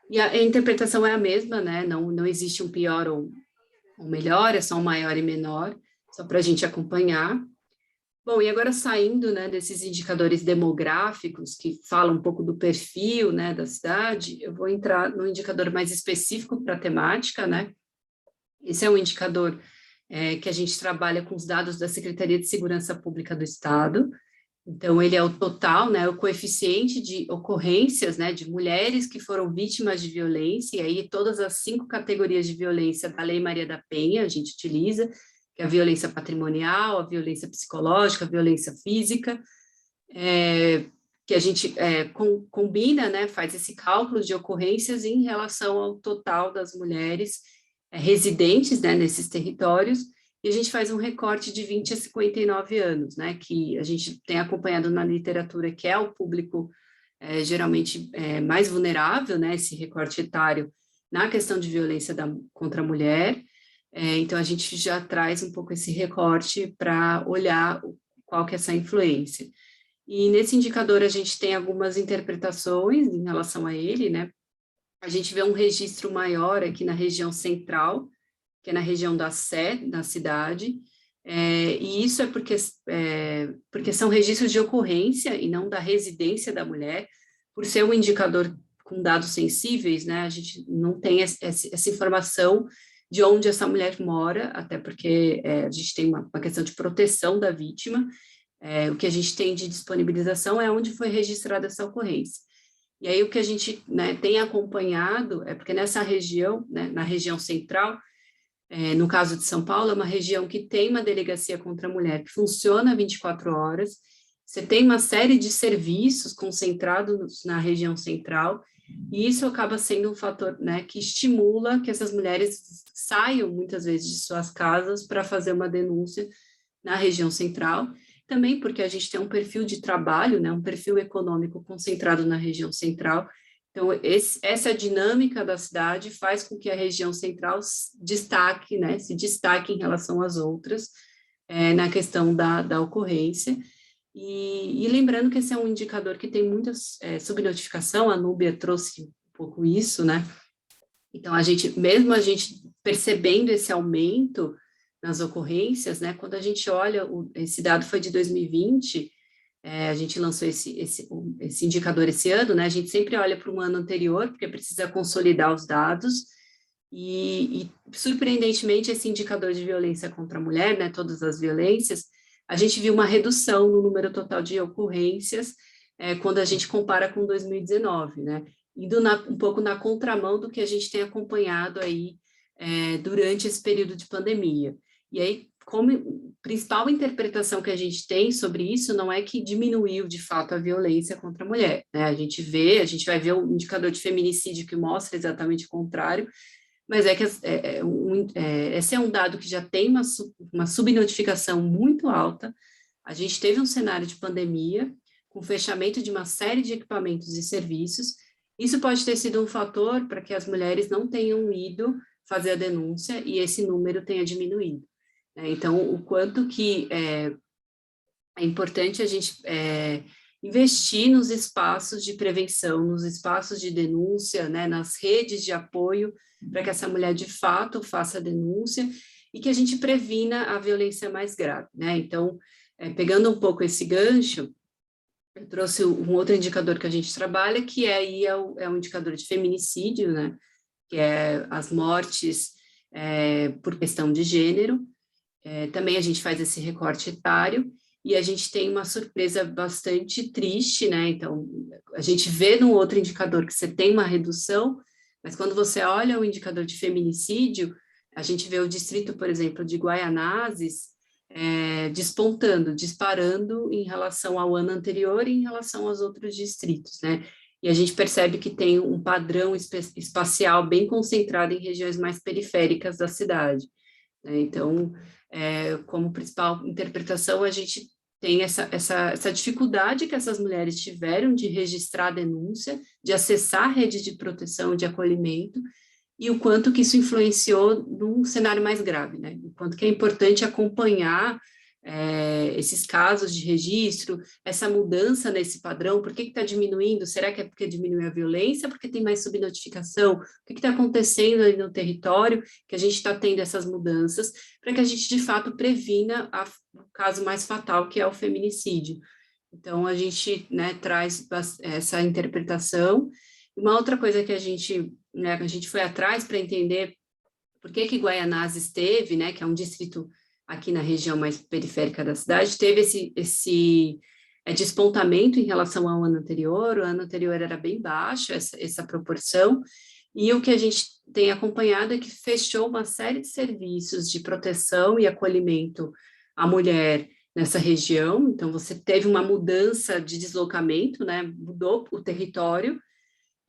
E a interpretação é a mesma, né? Não existe um pior ou melhor, é só um maior e menor, só para a gente acompanhar. Bom, e agora saindo, né, desses indicadores demográficos que falam um pouco do perfil, né, da cidade, eu vou entrar no indicador mais específico para a temática, né? Esse é um indicador que a gente trabalha com os dados da Secretaria de Segurança Pública do Estado. Então, ele é o total, né, o coeficiente de ocorrências, né, de mulheres que foram vítimas de violência, e aí todas as 5 categorias de violência da Lei Maria da Penha a gente utiliza, que é a violência patrimonial, a violência psicológica, a violência física, que a gente combina, né, faz esse cálculo de ocorrências em relação ao total das mulheres residentes, né, nesses territórios, e a gente faz um recorte de 20 a 59 anos, né, que a gente tem acompanhado na literatura, que é o público geralmente mais vulnerável, né, esse recorte etário na questão de violência contra a mulher. Então, a gente já traz um pouco esse recorte para olhar qual que é essa influência. E nesse indicador a gente tem algumas interpretações em relação a ele, né, a gente vê um registro maior aqui na região central, que é na região da Sé, da cidade, e isso é porque são registros de ocorrência e não da residência da mulher, por ser um indicador com dados sensíveis, né, a gente não tem essa informação de onde essa mulher mora, até porque a gente tem uma questão de proteção da vítima, o que a gente tem de disponibilização é onde foi registrada essa ocorrência. E aí o que a gente, né, tem acompanhado é porque nessa região, né, na região central, no caso de São Paulo, é uma região que tem uma delegacia contra a mulher que funciona 24 horas, você tem uma série de serviços concentrados na região central, e isso acaba sendo um fator, né, que estimula que essas mulheres saiam muitas vezes de suas casas para fazer uma denúncia na região central, também porque a gente tem um perfil de trabalho, né, um perfil econômico concentrado na região central. Então, essa dinâmica da cidade faz com que a região central se destaque em relação às outras, na questão da ocorrência. E lembrando que esse é um indicador que tem muita subnotificação, a Núbia trouxe um pouco isso, né? Então, mesmo a gente percebendo esse aumento nas ocorrências, né, quando a gente olha, esse dado foi de 2020, a gente lançou esse indicador esse ano, né, a gente sempre olha para um ano anterior, porque precisa consolidar os dados, e surpreendentemente, esse indicador de violência contra a mulher, né, todas as violências, a gente viu uma redução no número total de ocorrências quando a gente compara com 2019, né, indo um pouco na contramão do que a gente tem acompanhado aí durante esse período de pandemia. E aí, como principal interpretação que a gente tem sobre isso não é que diminuiu, de fato, a violência contra a mulher, né? A gente vai ver o indicador de feminicídio que mostra exatamente o contrário, mas esse é um dado que já tem uma subnotificação muito alta. A gente teve um cenário de pandemia, com fechamento de uma série de equipamentos e serviços. Isso pode ter sido um fator para que as mulheres não tenham ido fazer a denúncia e esse número tenha diminuído. Então, o quanto que é importante a gente investir nos espaços de prevenção, nos espaços de denúncia, né, nas redes de apoio, para que essa mulher, de fato, faça a denúncia e que a gente previna a violência mais grave, né? Então, pegando um pouco esse gancho, eu trouxe um outro indicador que a gente trabalha, que é o indicador de feminicídio, né? Que é as mortes por questão de gênero. Também a gente faz esse recorte etário e a gente tem uma surpresa bastante triste, né? Então, a gente vê num outro indicador que você tem uma redução, mas quando você olha o indicador de feminicídio, a gente vê o distrito, por exemplo, de Guaianazes, despontando, disparando em relação ao ano anterior e em relação aos outros distritos, né? E a gente percebe que tem um padrão espacial bem concentrado em regiões mais periféricas da cidade, né? Então, como principal interpretação, a gente tem essa dificuldade que essas mulheres tiveram de registrar a denúncia, de acessar a rede de proteção, de acolhimento, e o quanto que isso influenciou num cenário mais grave, né? O quanto que é importante acompanhar esses casos de registro, essa mudança nesse padrão, por que está diminuindo? Será que é porque diminuiu a violência? Porque tem mais subnotificação? O que está acontecendo ali no território que a gente está tendo essas mudanças, para que a gente, de fato, previna o caso mais fatal, que é o feminicídio. Então, a gente, né, traz essa interpretação. Uma outra coisa que a gente foi atrás para entender por que Guaianazes teve, né, que é um distrito aqui na região mais periférica da cidade, teve esse despontamento em relação ao ano anterior. O ano anterior era bem baixo, essa proporção, e o que a gente tem acompanhado é que fechou uma série de serviços de proteção e acolhimento à mulher nessa região. Então, você teve uma mudança de deslocamento, né, mudou o território,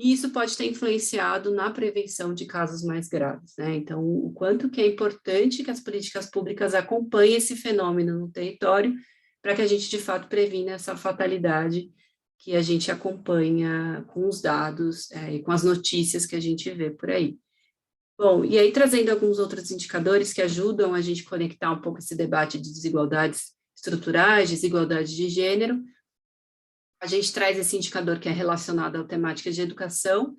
e isso pode ter influenciado na prevenção de casos mais graves, né? Então, o quanto que é importante que as políticas públicas acompanhem esse fenômeno no território, para que a gente, de fato, previna essa fatalidade que a gente acompanha com os dados e com as notícias que a gente vê por aí. Bom, e aí trazendo alguns outros indicadores que ajudam a gente conectar um pouco esse debate de desigualdades estruturais, desigualdade de gênero, a gente traz esse indicador que é relacionado à temática de educação,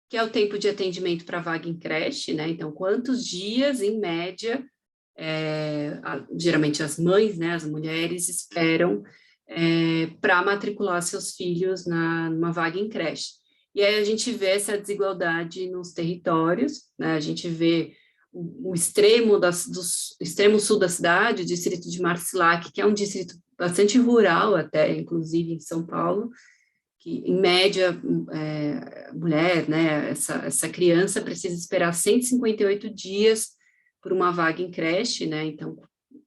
que é o tempo de atendimento para vaga em creche, né? Então, quantos dias, em média, geralmente as mães, né, as mulheres, esperam para matricular seus filhos numa vaga em creche. E aí a gente vê essa desigualdade nos territórios, né? A gente vê o extremo do extremo sul da cidade, o distrito de Marcilac, que é um distrito bastante rural até, inclusive em São Paulo, que em média, mulher, né, essa criança precisa esperar 158 dias por uma vaga em creche, né, então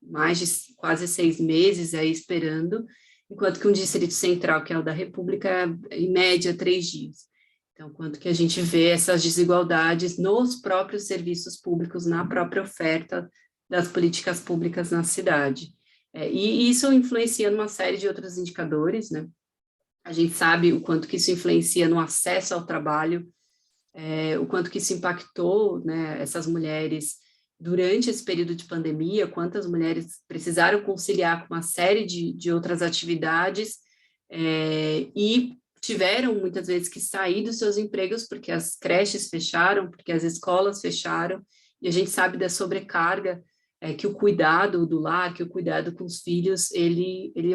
mais de quase 6 meses aí esperando, enquanto que um distrito central, que é o da República, em média 3 dias. Então, quanto que a gente vê essas desigualdades nos próprios serviços públicos, na própria oferta das políticas públicas na cidade. E isso influencia numa série de outros indicadores, né? A gente sabe o quanto que isso influencia no acesso ao trabalho, o quanto que isso impactou, né, essas mulheres durante esse período de pandemia, quantas mulheres precisaram conciliar com uma série de outras atividades e tiveram muitas vezes que sair dos seus empregos porque as creches fecharam, porque as escolas fecharam, e a gente sabe da sobrecarga que o cuidado do lar, que o cuidado com os filhos, ele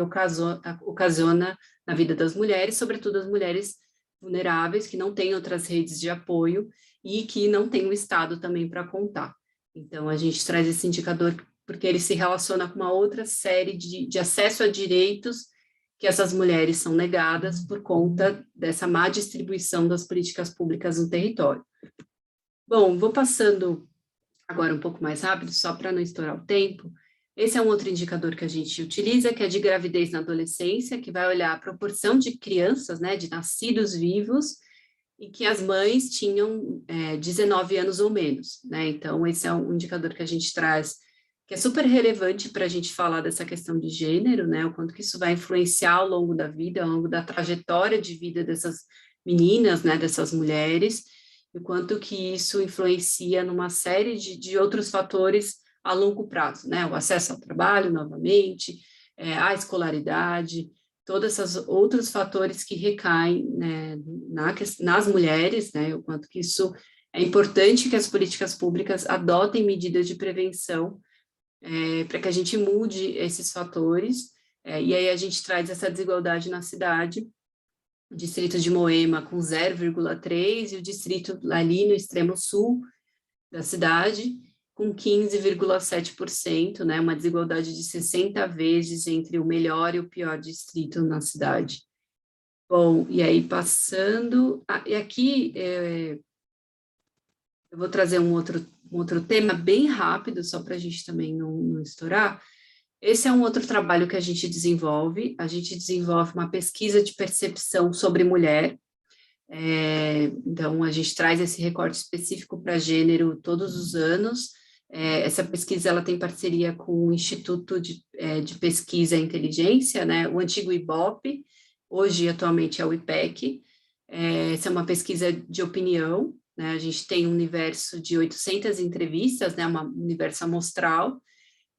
ocasiona na vida das mulheres, sobretudo as mulheres vulneráveis, que não têm outras redes de apoio e que não têm o Estado também para contar. Então, a gente traz esse indicador porque ele se relaciona com uma outra série de acesso a direitos que essas mulheres são negadas por conta dessa má distribuição das políticas públicas no território. Bom, vou passando agora um pouco mais rápido, só para não estourar o tempo. Esse é um outro indicador que a gente utiliza, que é de gravidez na adolescência, que vai olhar a proporção de crianças, né, de nascidos vivos, e que as mães tinham 19 anos ou menos, né? Então, esse é um indicador que a gente traz, que é super relevante para a gente falar dessa questão de gênero, né? O quanto que isso vai influenciar ao longo da vida, ao longo da trajetória de vida dessas meninas, né, dessas mulheres, e o quanto que isso influencia numa série de outros fatores a longo prazo, né? O acesso ao trabalho, novamente, a escolaridade, todos esses outros fatores que recaem, né, nas mulheres, né? O quanto que isso é importante que as políticas públicas adotem medidas de prevenção para que a gente mude esses fatores, e aí a gente traz essa desigualdade na cidade, o distrito de Moema com 0,3 e o distrito ali no extremo sul da cidade com 15,7%, né, uma desigualdade de 60 vezes entre o melhor e o pior distrito na cidade. Bom, e aí passando, e aqui eu vou trazer um outro tema bem rápido, só para a gente também não estourar, Esse é um outro trabalho que a gente desenvolve uma pesquisa de percepção sobre mulher. Então, a gente traz esse recorte específico para gênero todos os anos. Essa pesquisa ela tem parceria com o Instituto de Pesquisa e Inteligência, né, o antigo IBOP, hoje atualmente é o IPEC. Essa é uma pesquisa de opinião, né, a gente tem um universo de 800 entrevistas, né, um universo amostral,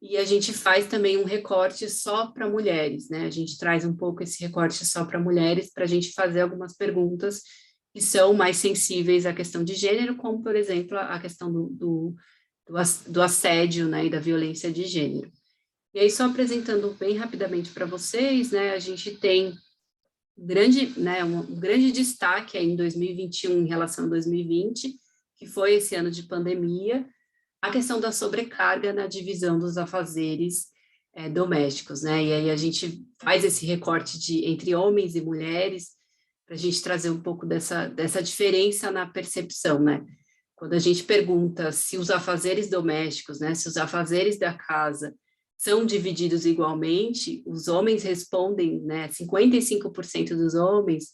e a gente faz também um recorte só para mulheres, né, a gente traz um pouco esse recorte só para mulheres, para a gente fazer algumas perguntas que são mais sensíveis à questão de gênero, como, por exemplo, a questão do assédio, né, e da violência de gênero. E aí, só apresentando bem rapidamente para vocês, né, a gente tem um grande destaque aí em 2021 em relação a 2020, que foi esse ano de pandemia, a questão da sobrecarga na divisão dos afazeres domésticos, né, e aí a gente faz esse recorte entre homens e mulheres, para a gente trazer um pouco dessa diferença na percepção, né, quando a gente pergunta se os afazeres domésticos, né, se os afazeres da casa são divididos igualmente, os homens respondem, né, 55% dos homens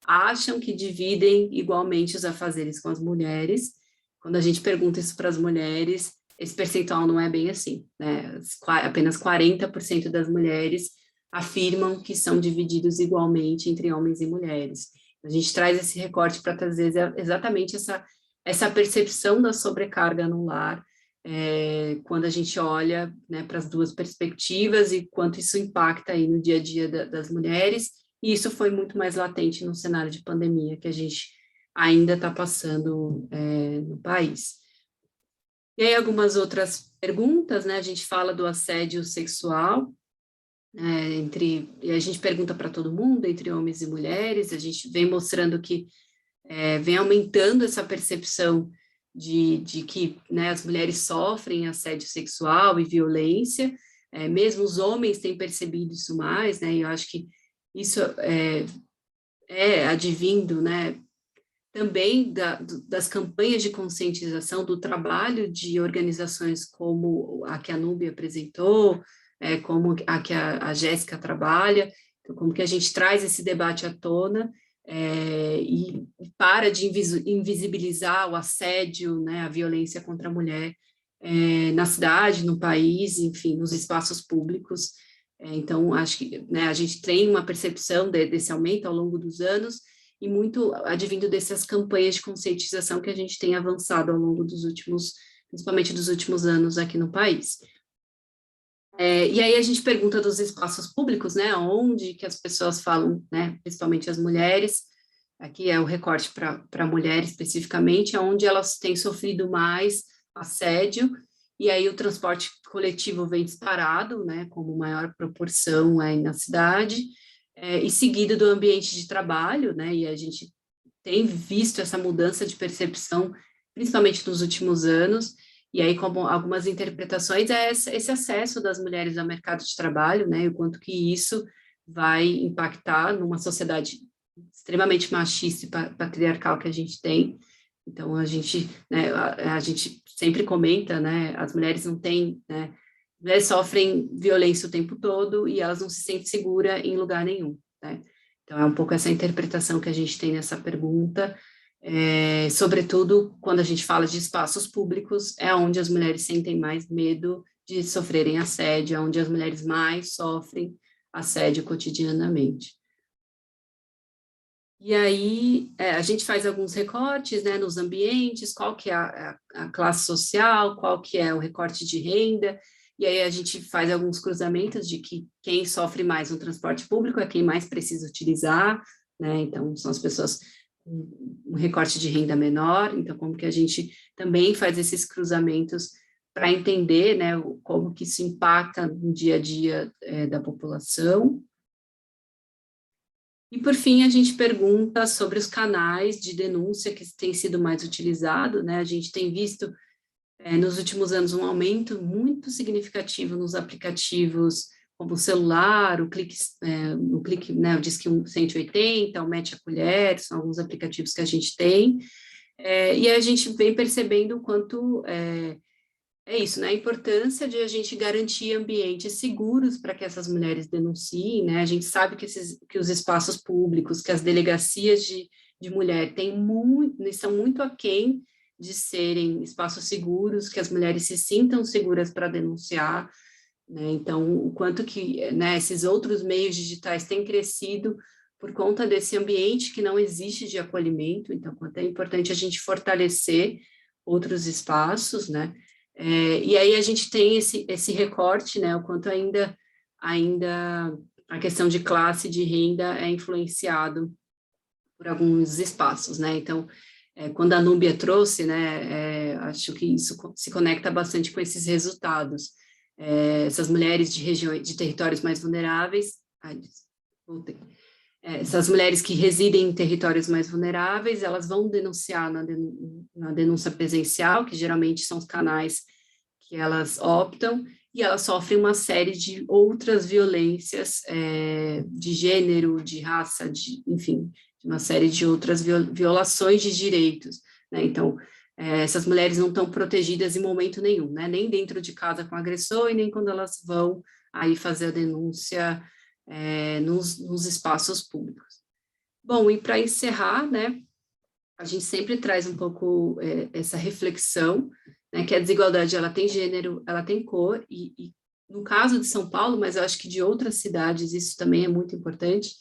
acham que dividem igualmente os afazeres com as mulheres. Quando a gente pergunta isso para as mulheres, esse percentual não é bem assim, né? Apenas 40% das mulheres afirmam que são divididos igualmente entre homens e mulheres. A gente traz esse recorte para trazer exatamente essa percepção da sobrecarga no lar, quando a gente olha, né, para as duas perspectivas e quanto isso impacta aí no dia a dia das mulheres, e isso foi muito mais latente no cenário de pandemia que a gente ainda está passando no país. E aí algumas outras perguntas, né, a gente fala do assédio sexual, e a gente pergunta para todo mundo, entre homens e mulheres, a gente vem mostrando que vem aumentando essa percepção de que, né, as mulheres sofrem assédio sexual e violência, mesmo os homens têm percebido isso mais, né, e eu acho que isso é advindo, né, também das campanhas de conscientização, do trabalho de organizações como a que a Núbia apresentou, como a que a Jéssica trabalha, então, como que a gente traz esse debate à tona, e para de invisibilizar o assédio, né, a violência contra a mulher na cidade, no país, enfim, nos espaços públicos. Então, acho que, né, a gente tem uma percepção desse aumento ao longo dos anos, e muito advindo dessas campanhas de conscientização que a gente tem avançado ao longo principalmente dos últimos anos aqui no país. E aí a gente pergunta dos espaços públicos, né, onde que as pessoas falam, né, principalmente as mulheres, aqui é o recorte para mulheres especificamente, onde elas têm sofrido mais assédio, e aí o transporte coletivo vem disparado, né, como maior proporção aí na cidade, e seguido do ambiente de trabalho, né, e a gente tem visto essa mudança de percepção, principalmente nos últimos anos, e aí, como algumas interpretações, esse acesso das mulheres ao mercado de trabalho, né, e o quanto que isso vai impactar numa sociedade extremamente machista e patriarcal que a gente tem. Então, a gente sempre comenta, né, as mulheres não têm, né, mulheres sofrem violência o tempo todo e elas não se sentem seguras em lugar nenhum, né? Então, é um pouco essa interpretação que a gente tem nessa pergunta, sobretudo quando a gente fala de espaços públicos, é onde as mulheres sentem mais medo de sofrerem assédio, é onde as mulheres mais sofrem assédio cotidianamente. E aí, a gente faz alguns recortes, né, nos ambientes, qual que é a classe social, qual que é o recorte de renda, e aí a gente faz alguns cruzamentos de que quem sofre mais no transporte público é quem mais precisa utilizar, né, então são as pessoas com um recorte de renda menor, então como que a gente também faz esses cruzamentos para entender, né, como que isso impacta no dia a dia da população. E, por fim, a gente pergunta sobre os canais de denúncia que têm sido mais utilizados, né? A gente tem visto, nos últimos anos, um aumento muito significativo nos aplicativos como o celular, o Clique, né, o Disque 180, o Mete a Colher, são alguns aplicativos que a gente tem, e a gente vem percebendo o quanto é é isso, né? A importância de a gente garantir ambientes seguros para que essas mulheres denunciem, né? A gente sabe que os espaços públicos, que as delegacias de mulher estão muito aquém de serem espaços seguros, que as mulheres se sintam seguras para denunciar, né? Então, o quanto que, né, esses outros meios digitais têm crescido por conta desse ambiente que não existe de acolhimento, então, quanto é importante a gente fortalecer outros espaços, né? E aí a gente tem esse recorte, né, o quanto ainda a questão de classe, de renda é influenciado por alguns espaços, né? Então, quando a Núbia trouxe, né, acho que isso se conecta bastante com esses resultados. Essas mulheres de regiões, de territórios mais vulneráveis, voltei. Essas mulheres que residem em territórios mais vulneráveis, elas vão denunciar na denúncia presencial, que geralmente são os canais que elas optam, e elas sofrem uma série de outras violências de gênero, de raça, enfim, uma série de outras violações de direitos, né? Então, essas mulheres não estão protegidas em momento nenhum, né? Nem dentro de casa com o agressor e nem quando elas vão aí fazer a denúncia nos espaços públicos. Bom, e para encerrar, né, a gente sempre traz um pouco essa reflexão, né, que a desigualdade ela tem gênero, ela tem cor, e no caso de São Paulo, mas eu acho que de outras cidades isso também é muito importante,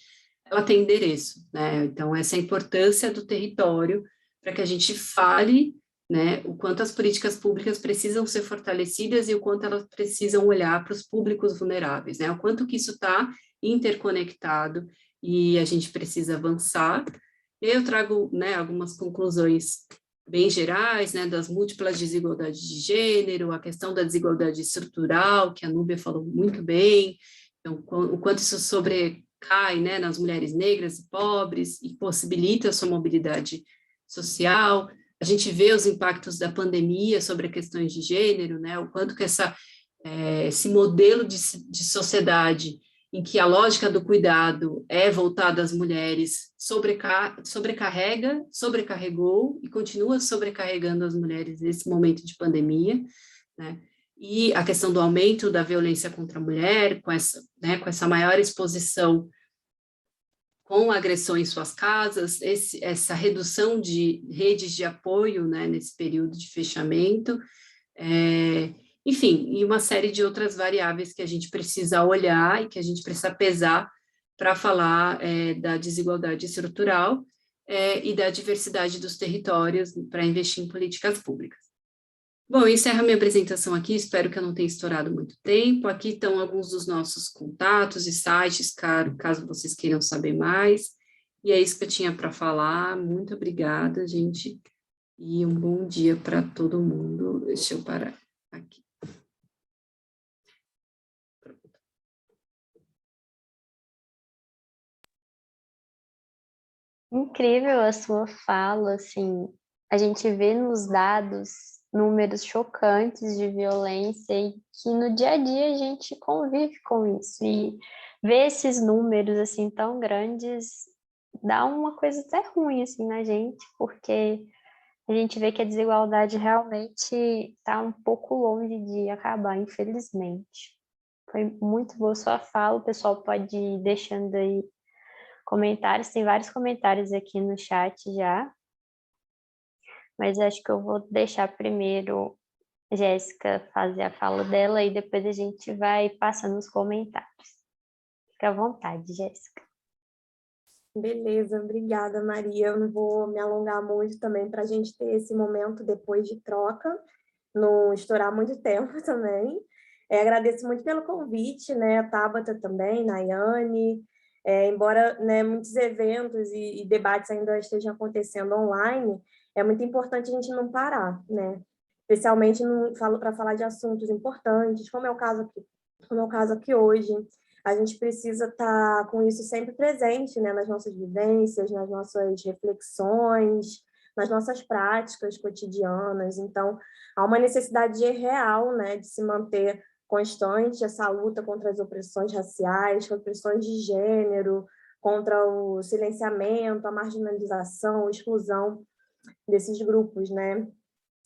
ela tem endereço, né? Então, essa é a importância do território para que a gente fale, né, o quanto as políticas públicas precisam ser fortalecidas e o quanto elas precisam olhar para os públicos vulneráveis, né? O quanto que isso está interconectado e a gente precisa avançar. E aí eu trago, né, algumas conclusões bem gerais, né, das múltiplas desigualdades de gênero, a questão da desigualdade estrutural, que a Núbia falou muito bem, então, o quanto isso sobrecai, né, nas mulheres negras e pobres e possibilita a sua mobilidade social. A gente vê os impactos da pandemia sobre questões de gênero, né, o quanto que esse modelo de sociedade em que a lógica do cuidado é voltada às mulheres sobrecarregou e continua sobrecarregando as mulheres nesse momento de pandemia, né? E a questão do aumento da violência contra a mulher, com essa maior exposição com agressão em suas casas, essa redução de redes de apoio, né, nesse período de fechamento, enfim, e uma série de outras variáveis que a gente precisa olhar e que a gente precisa pesar para falar da desigualdade estrutural e da diversidade dos territórios para investir em políticas públicas. Bom, eu encerro minha apresentação aqui, espero que eu não tenha estourado muito tempo. Aqui estão alguns dos nossos contatos e sites, caso vocês queiram saber mais. E é isso que eu tinha para falar. Muito obrigada, gente, e um bom dia para todo mundo. Deixa eu parar aqui. Incrível a sua fala, assim, a gente vê nos dados números chocantes de violência e que no dia a dia a gente convive com isso, e ver esses números, assim, tão grandes dá uma coisa até ruim, assim, na gente, porque a gente vê que a desigualdade realmente está um pouco longe de acabar, infelizmente. Foi muito boa sua fala, o pessoal pode ir deixando aí comentários, tem vários comentários aqui no chat já, mas acho que eu vou deixar primeiro a Jéssica fazer a fala dela e depois a gente vai passando os comentários. Fica à vontade, Jéssica. Beleza, obrigada, Maria. Eu não vou me alongar muito também para a gente ter esse momento depois de troca, não estourar muito tempo também. Agradeço muito pelo convite, né? A Tabata também, Nayane. Embora, né, muitos eventos e debates ainda estejam acontecendo online, é muito importante a gente não parar, né? Especialmente para falar de assuntos importantes, como é o caso aqui hoje. A gente precisa estar com isso sempre presente, né, nas nossas vivências, nas nossas reflexões, nas nossas práticas cotidianas. Então, há uma necessidade real, né, de se manter constante essa luta contra as opressões raciais, opressões de gênero, contra o silenciamento, a marginalização, a exclusão desses grupos, né?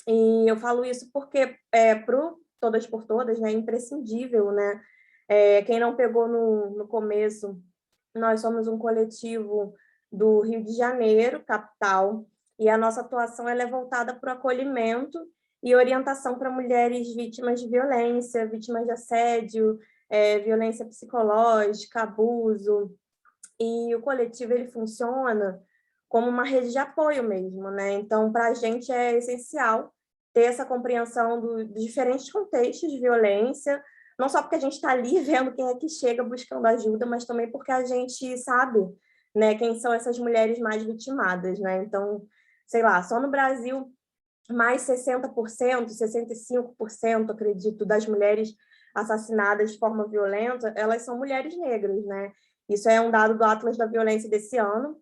E eu falo isso porque, para Todas por Todas, né, é imprescindível, né? Quem não pegou no começo, nós somos um coletivo do Rio de Janeiro, capital, e a nossa atuação ela é voltada para o acolhimento e orientação para mulheres vítimas de violência, vítimas de assédio, violência psicológica, abuso. E o coletivo ele funciona como uma rede de apoio mesmo, né? Então, para a gente é essencial ter essa compreensão dos diferentes contextos de violência, não só porque a gente está ali vendo quem é que chega buscando ajuda, mas também porque a gente sabe, né, quem são essas mulheres mais vitimadas, né? Então, sei lá, só no Brasil, mais 60%, 65%, acredito, das mulheres assassinadas de forma violenta, elas são mulheres negras, né? Isso é um dado do Atlas da Violência desse ano.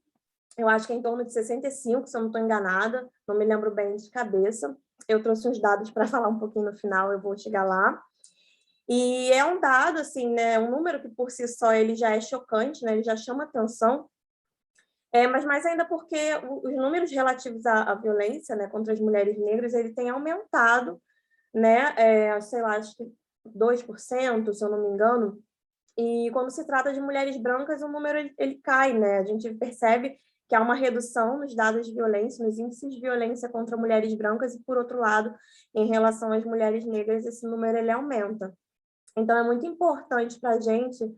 Eu acho que é em torno de 65, se eu não estou enganada, não me lembro bem de cabeça. Eu trouxe uns dados para falar um pouquinho no final, eu vou chegar lá. E é um dado, assim, né, um número que por si só ele já é chocante, né, ele já chama atenção, mas mais ainda porque os números relativos à violência, né, contra as mulheres negras, ele tem aumentado, né, sei lá, acho que 2%, se eu não me engano, e quando se trata de mulheres brancas, o número ele cai, né? A gente percebe que há uma redução nos dados de violência, nos índices de violência contra mulheres brancas, e, por outro lado, em relação às mulheres negras, esse número ele aumenta. Então, é muito importante para a gente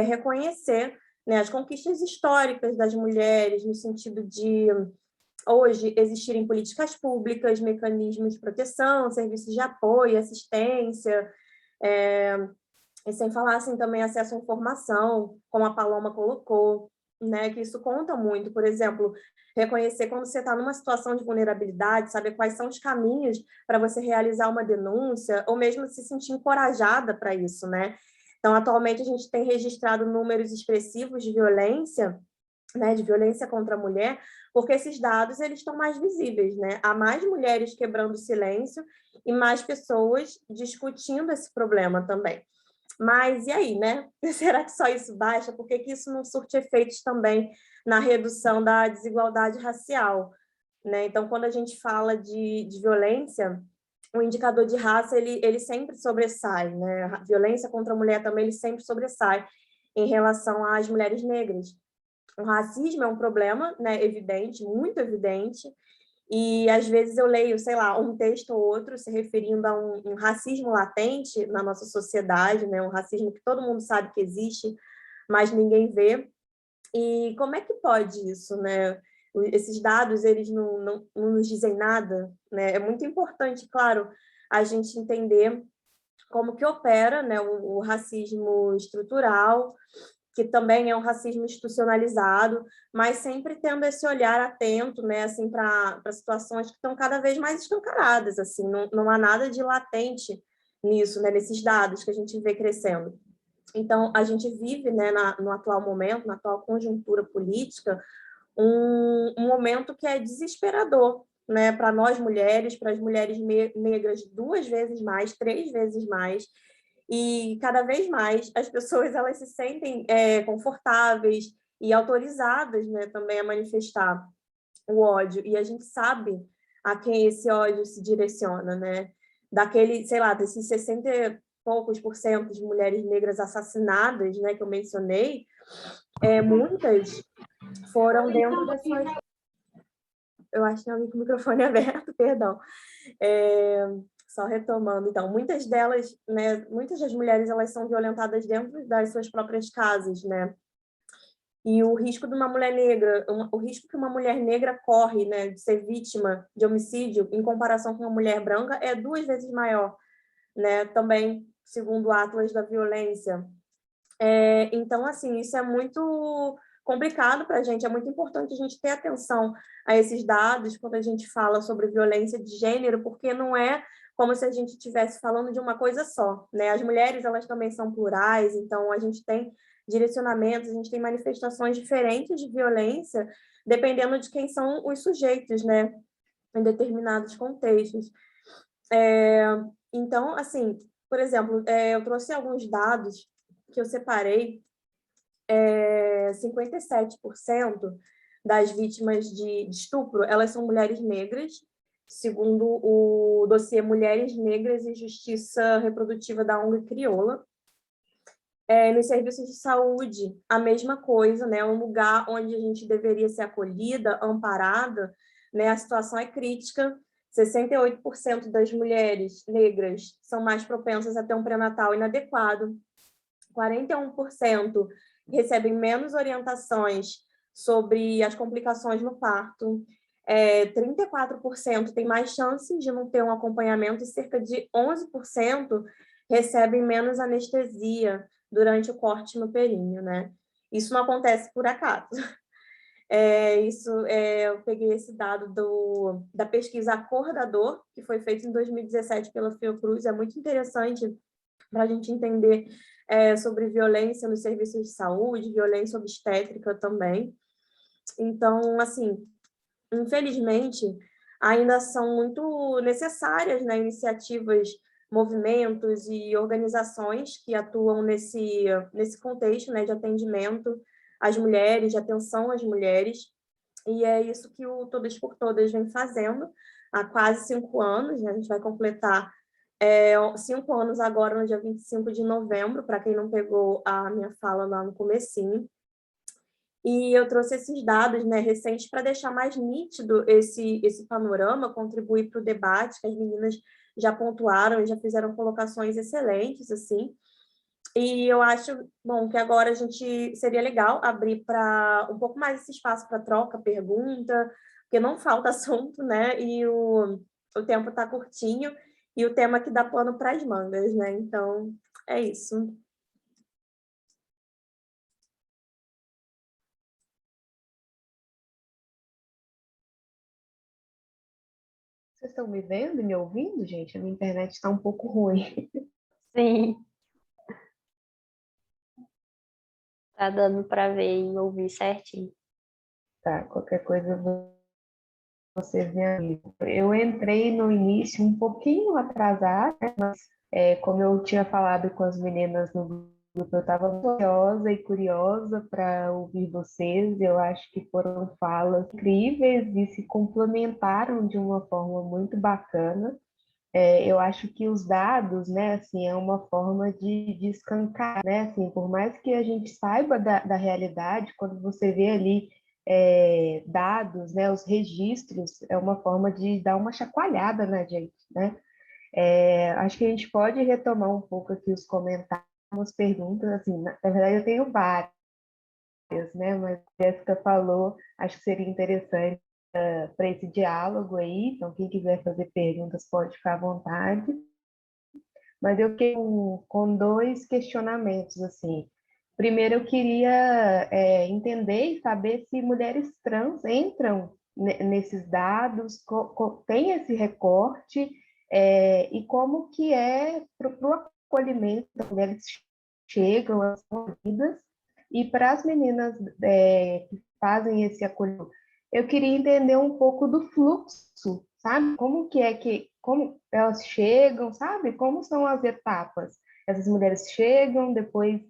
reconhecer, né, as conquistas históricas das mulheres, no sentido de, hoje, existirem políticas públicas, mecanismos de proteção, serviços de apoio, assistência, e sem falar, assim, também acesso à informação, como a Paloma colocou, né, que isso conta muito. Por exemplo, reconhecer quando você está numa situação de vulnerabilidade, saber quais são os caminhos para você realizar uma denúncia, ou mesmo se sentir encorajada para isso, né? Então, atualmente, a gente tem registrado números expressivos de violência, né, de violência contra a mulher, porque esses dados eles estão mais visíveis, né? Há mais mulheres quebrando o silêncio e mais pessoas discutindo esse problema também. Mas e aí, né? Será que só isso basta? Por que isso não surte efeitos também na redução da desigualdade racial, né? Então, quando a gente fala de violência, o indicador de raça ele sempre sobressai, né? A violência contra a mulher também ele sempre sobressai em relação às mulheres negras. O racismo é um problema, né, evidente, muito evidente, e às vezes eu leio, sei lá, um texto ou outro se referindo a um racismo latente na nossa sociedade, né, um racismo que todo mundo sabe que existe, mas ninguém vê. E como é que pode isso, né? Esses dados, eles não nos dizem nada, né? É muito importante, claro, a gente entender como que opera, né, o racismo estrutural, que também é um racismo institucionalizado, mas sempre tendo esse olhar atento, né, assim, para situações que estão cada vez mais escancaradas, assim, não há nada de latente nisso, né, nesses dados que a gente vê crescendo. Então, a gente vive, né, no atual momento, na atual conjuntura política, um momento que é desesperador, né, para nós mulheres, para as mulheres negras 2 vezes mais, 3 vezes mais, e cada vez mais as pessoas elas se sentem confortáveis e autorizadas, né, também a manifestar o ódio, e a gente sabe a quem esse ódio se direciona, né? Daquele, sei lá, desses 60 e poucos por cento de mulheres negras assassinadas, né, que eu mencionei, muitas foram dentro das suas... Eu acho que tem alguém com o microfone aberto, perdão. Só retomando, então, muitas delas, né, muitas das mulheres, elas são violentadas dentro das suas próprias casas, né? E o risco de uma mulher negra, o risco que uma mulher negra corre, né, de ser vítima de homicídio, em comparação com uma mulher branca, é 2 vezes maior, né? Também, segundo o Atlas da Violência. Então, assim, isso é muito complicado para a gente, é muito importante a gente ter atenção a esses dados quando a gente fala sobre violência de gênero, porque não é como se a gente estivesse falando de uma coisa só, né? As mulheres, elas também são plurais, então a gente tem direcionamentos, a gente tem manifestações diferentes de violência, dependendo de quem são os sujeitos, né? Em determinados contextos. Então, assim, por exemplo, eu trouxe alguns dados que eu separei. 57% das vítimas de estupro, elas são mulheres negras, segundo o dossiê Mulheres Negras e Justiça Reprodutiva da ONG Crioula. Nos serviços de saúde, a mesma coisa, né? Um lugar onde a gente deveria ser acolhida, amparada, né? A situação é crítica. 68% das mulheres negras são mais propensas a ter um pré-natal inadequado. 41% recebem menos orientações sobre as complicações no parto. 34% têm mais chances de não ter um acompanhamento e cerca de 11% recebem menos anestesia durante o corte no períneo, né? Isso não acontece por acaso. Eu peguei esse dado da pesquisa Acordador, que foi feita em 2017 pela Fiocruz, é muito interessante para a gente entender sobre violência nos serviços de saúde, violência obstétrica também. Então, assim, infelizmente, ainda são muito necessárias, né, iniciativas, movimentos e organizações que atuam nesse contexto, né, de atendimento às mulheres, de atenção às mulheres, e é isso que o Todas por Todas vem fazendo há quase 5 anos, né? A gente vai completar 5 anos agora, no dia 25 de novembro, para quem não pegou a minha fala lá no comecinho. E eu trouxe esses dados, né, recentes para deixar mais nítido esse panorama, contribuir para o debate, que as meninas já pontuaram e já fizeram colocações excelentes, assim. E eu acho, bom, que agora seria legal abrir para um pouco mais esse espaço para troca, pergunta, porque não falta assunto, né? E o tempo está curtinho, e o tema que dá pano para as mangas, né? Então, é isso. Vocês estão me vendo e me ouvindo, gente? A minha internet está um pouco ruim. Sim. Tá dando para ver e ouvir certinho. Tá, qualquer coisa vocês me avisam. Eu entrei no início um pouquinho atrasada, né? Mas como eu tinha falado com as meninas no grupo, eu estava ansiosa e curiosa para ouvir vocês. Eu acho que foram falas incríveis e se complementaram de uma forma muito bacana. Eu acho que os dados, né, assim, é uma forma de escancar, né, assim, por mais que a gente saiba da realidade, quando você vê ali dados, né, os registros, é uma forma de dar uma chacoalhada na gente, né? Acho que a gente pode retomar um pouco aqui os comentários, umas perguntas, assim, na verdade eu tenho várias, né, mas a Jéssica falou, acho que seria interessante para esse diálogo aí, então quem quiser fazer perguntas pode ficar à vontade. Mas eu fiquei com 2 questionamentos, assim. Primeiro, eu queria entender e saber se mulheres trans entram nesses dados, tem esse recorte, e como que é para o acolhimento das mulheres que chegam às vidas, e para as meninas que fazem esse acolhimento, eu queria entender um pouco do fluxo, sabe? Como elas chegam, sabe? Como são as etapas? Essas mulheres chegam, depois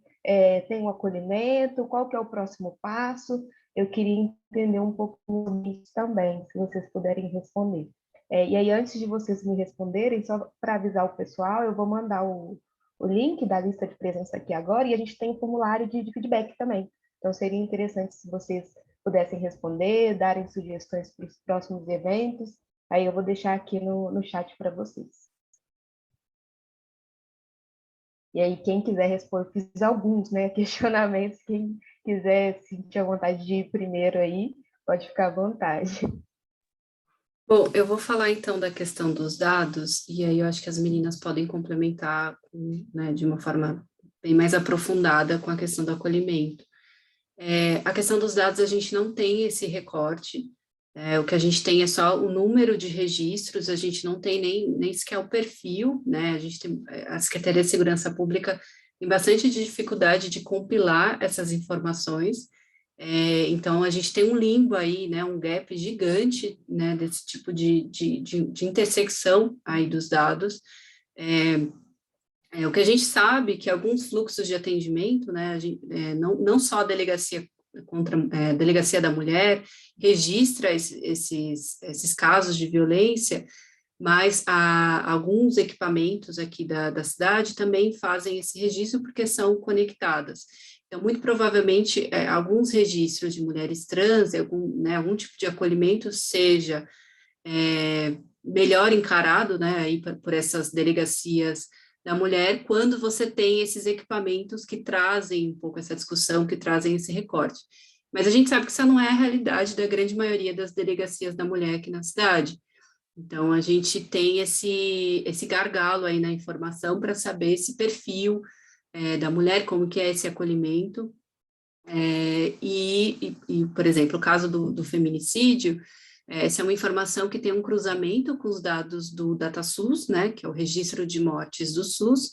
tem um acolhimento, qual que é o próximo passo? Eu queria entender um pouco disso também, se vocês puderem responder. E aí, antes de vocês me responderem, só para avisar o pessoal, eu vou mandar o link da lista de presença aqui agora, e a gente tem um formulário de feedback também. Então, seria interessante se vocês pudessem responder, darem sugestões para os próximos eventos. Aí eu vou deixar aqui no chat para vocês. E aí, quem quiser responder, fiz alguns, né, questionamentos, quem quiser sentir a vontade de ir primeiro aí, pode ficar à vontade. Bom, eu vou falar então da questão dos dados, e aí eu acho que as meninas podem complementar, né, de uma forma bem mais aprofundada com a questão do acolhimento. A questão dos dados, a gente não tem esse recorte, o que a gente tem é só o número de registros, a gente não tem nem sequer o perfil, né, a gente tem, a Secretaria de Segurança Pública tem bastante dificuldade de compilar essas informações, então a gente tem um limbo aí, né, um gap gigante, né, desse tipo de intersecção aí dos dados. O que a gente sabe que alguns fluxos de atendimento, né, não só a delegacia Delegacia da Mulher, registra esses casos de violência, mas alguns equipamentos aqui da cidade também fazem esse registro porque são conectadas. Então, muito provavelmente, alguns registros de mulheres trans, algum tipo de acolhimento seja melhor encarado, né, aí por essas delegacias da mulher, quando você tem esses equipamentos que trazem um pouco essa discussão, que trazem esse recorte. Mas a gente sabe que essa não é a realidade da grande maioria das delegacias da mulher aqui na cidade. Então, a gente tem esse gargalo aí na informação para saber esse perfil da mulher, como que é esse acolhimento. Por exemplo, o caso do feminicídio, essa é uma informação que tem um cruzamento com os dados do DataSUS, né, que é o registro de mortes do SUS,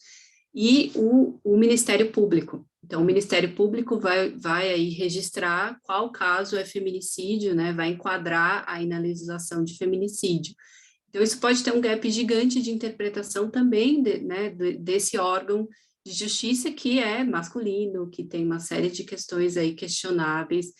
e o Ministério Público. Então, o Ministério Público vai aí registrar qual caso é feminicídio, né, vai enquadrar aí na legislação de feminicídio. Então, isso pode ter um gap gigante de interpretação também desse órgão de justiça que é masculino, que tem uma série de questões aí questionáveis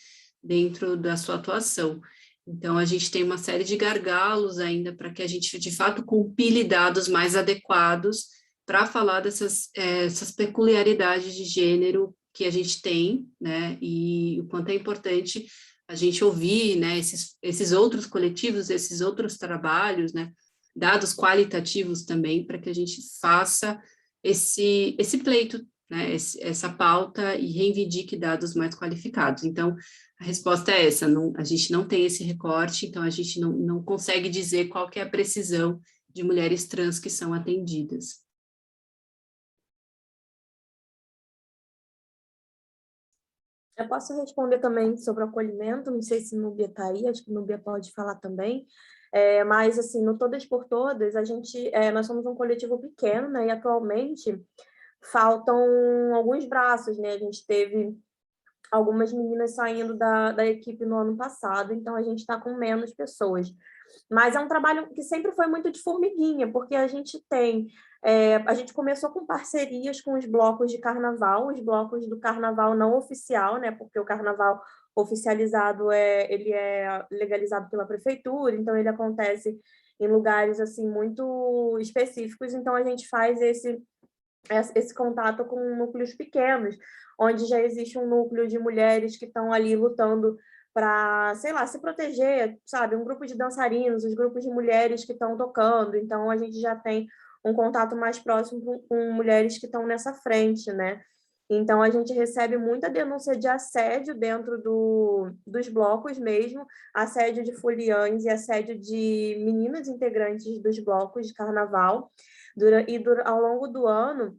dentro da sua atuação. Então, a gente tem uma série de gargalos ainda para que a gente, de fato, compile dados mais adequados para falar essas peculiaridades de gênero que a gente tem, né, e o quanto é importante a gente ouvir, né, esses outros coletivos, esses outros trabalhos, né, dados qualitativos também, para que a gente faça esse pleito, né, essa pauta e reivindique dados mais qualificados. Então, a resposta é essa, a gente não tem esse recorte, então a gente não consegue dizer qual que é a precisão de mulheres trans que são atendidas. Eu posso responder também sobre o acolhimento, não sei se Núbia está aí, acho que Núbia pode falar também, mas, assim, no Todas por Todas, nós somos um coletivo pequeno, né, e atualmente faltam alguns braços, né, a gente teve algumas meninas saindo da equipe no ano passado, então a gente está com menos pessoas. Mas é um trabalho que sempre foi muito de formiguinha, porque a gente começou com parcerias com os blocos de carnaval, os blocos do carnaval não oficial, né? Porque o carnaval oficializado ele é legalizado pela prefeitura, então ele acontece em lugares assim muito específicos, então a gente faz esse contato com núcleos pequenos, onde já existe um núcleo de mulheres que estão ali lutando para, sei lá, se proteger, sabe? Um grupo de dançarinos, os grupos de mulheres que estão tocando. Então, a gente já tem um contato mais próximo com mulheres que estão nessa frente, né? Então, a gente recebe muita denúncia de assédio dentro dos blocos mesmo, assédio de foliães e assédio de meninas integrantes dos blocos de carnaval. Ao longo do ano,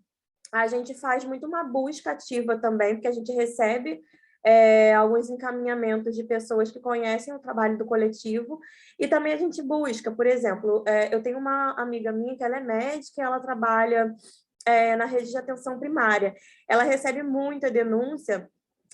a gente faz muito uma busca ativa também, porque a gente recebe alguns encaminhamentos de pessoas que conhecem o trabalho do coletivo, e também a gente busca, por exemplo, eu tenho uma amiga minha que ela é médica, ela trabalha na rede de atenção primária. Ela recebe muita denúncia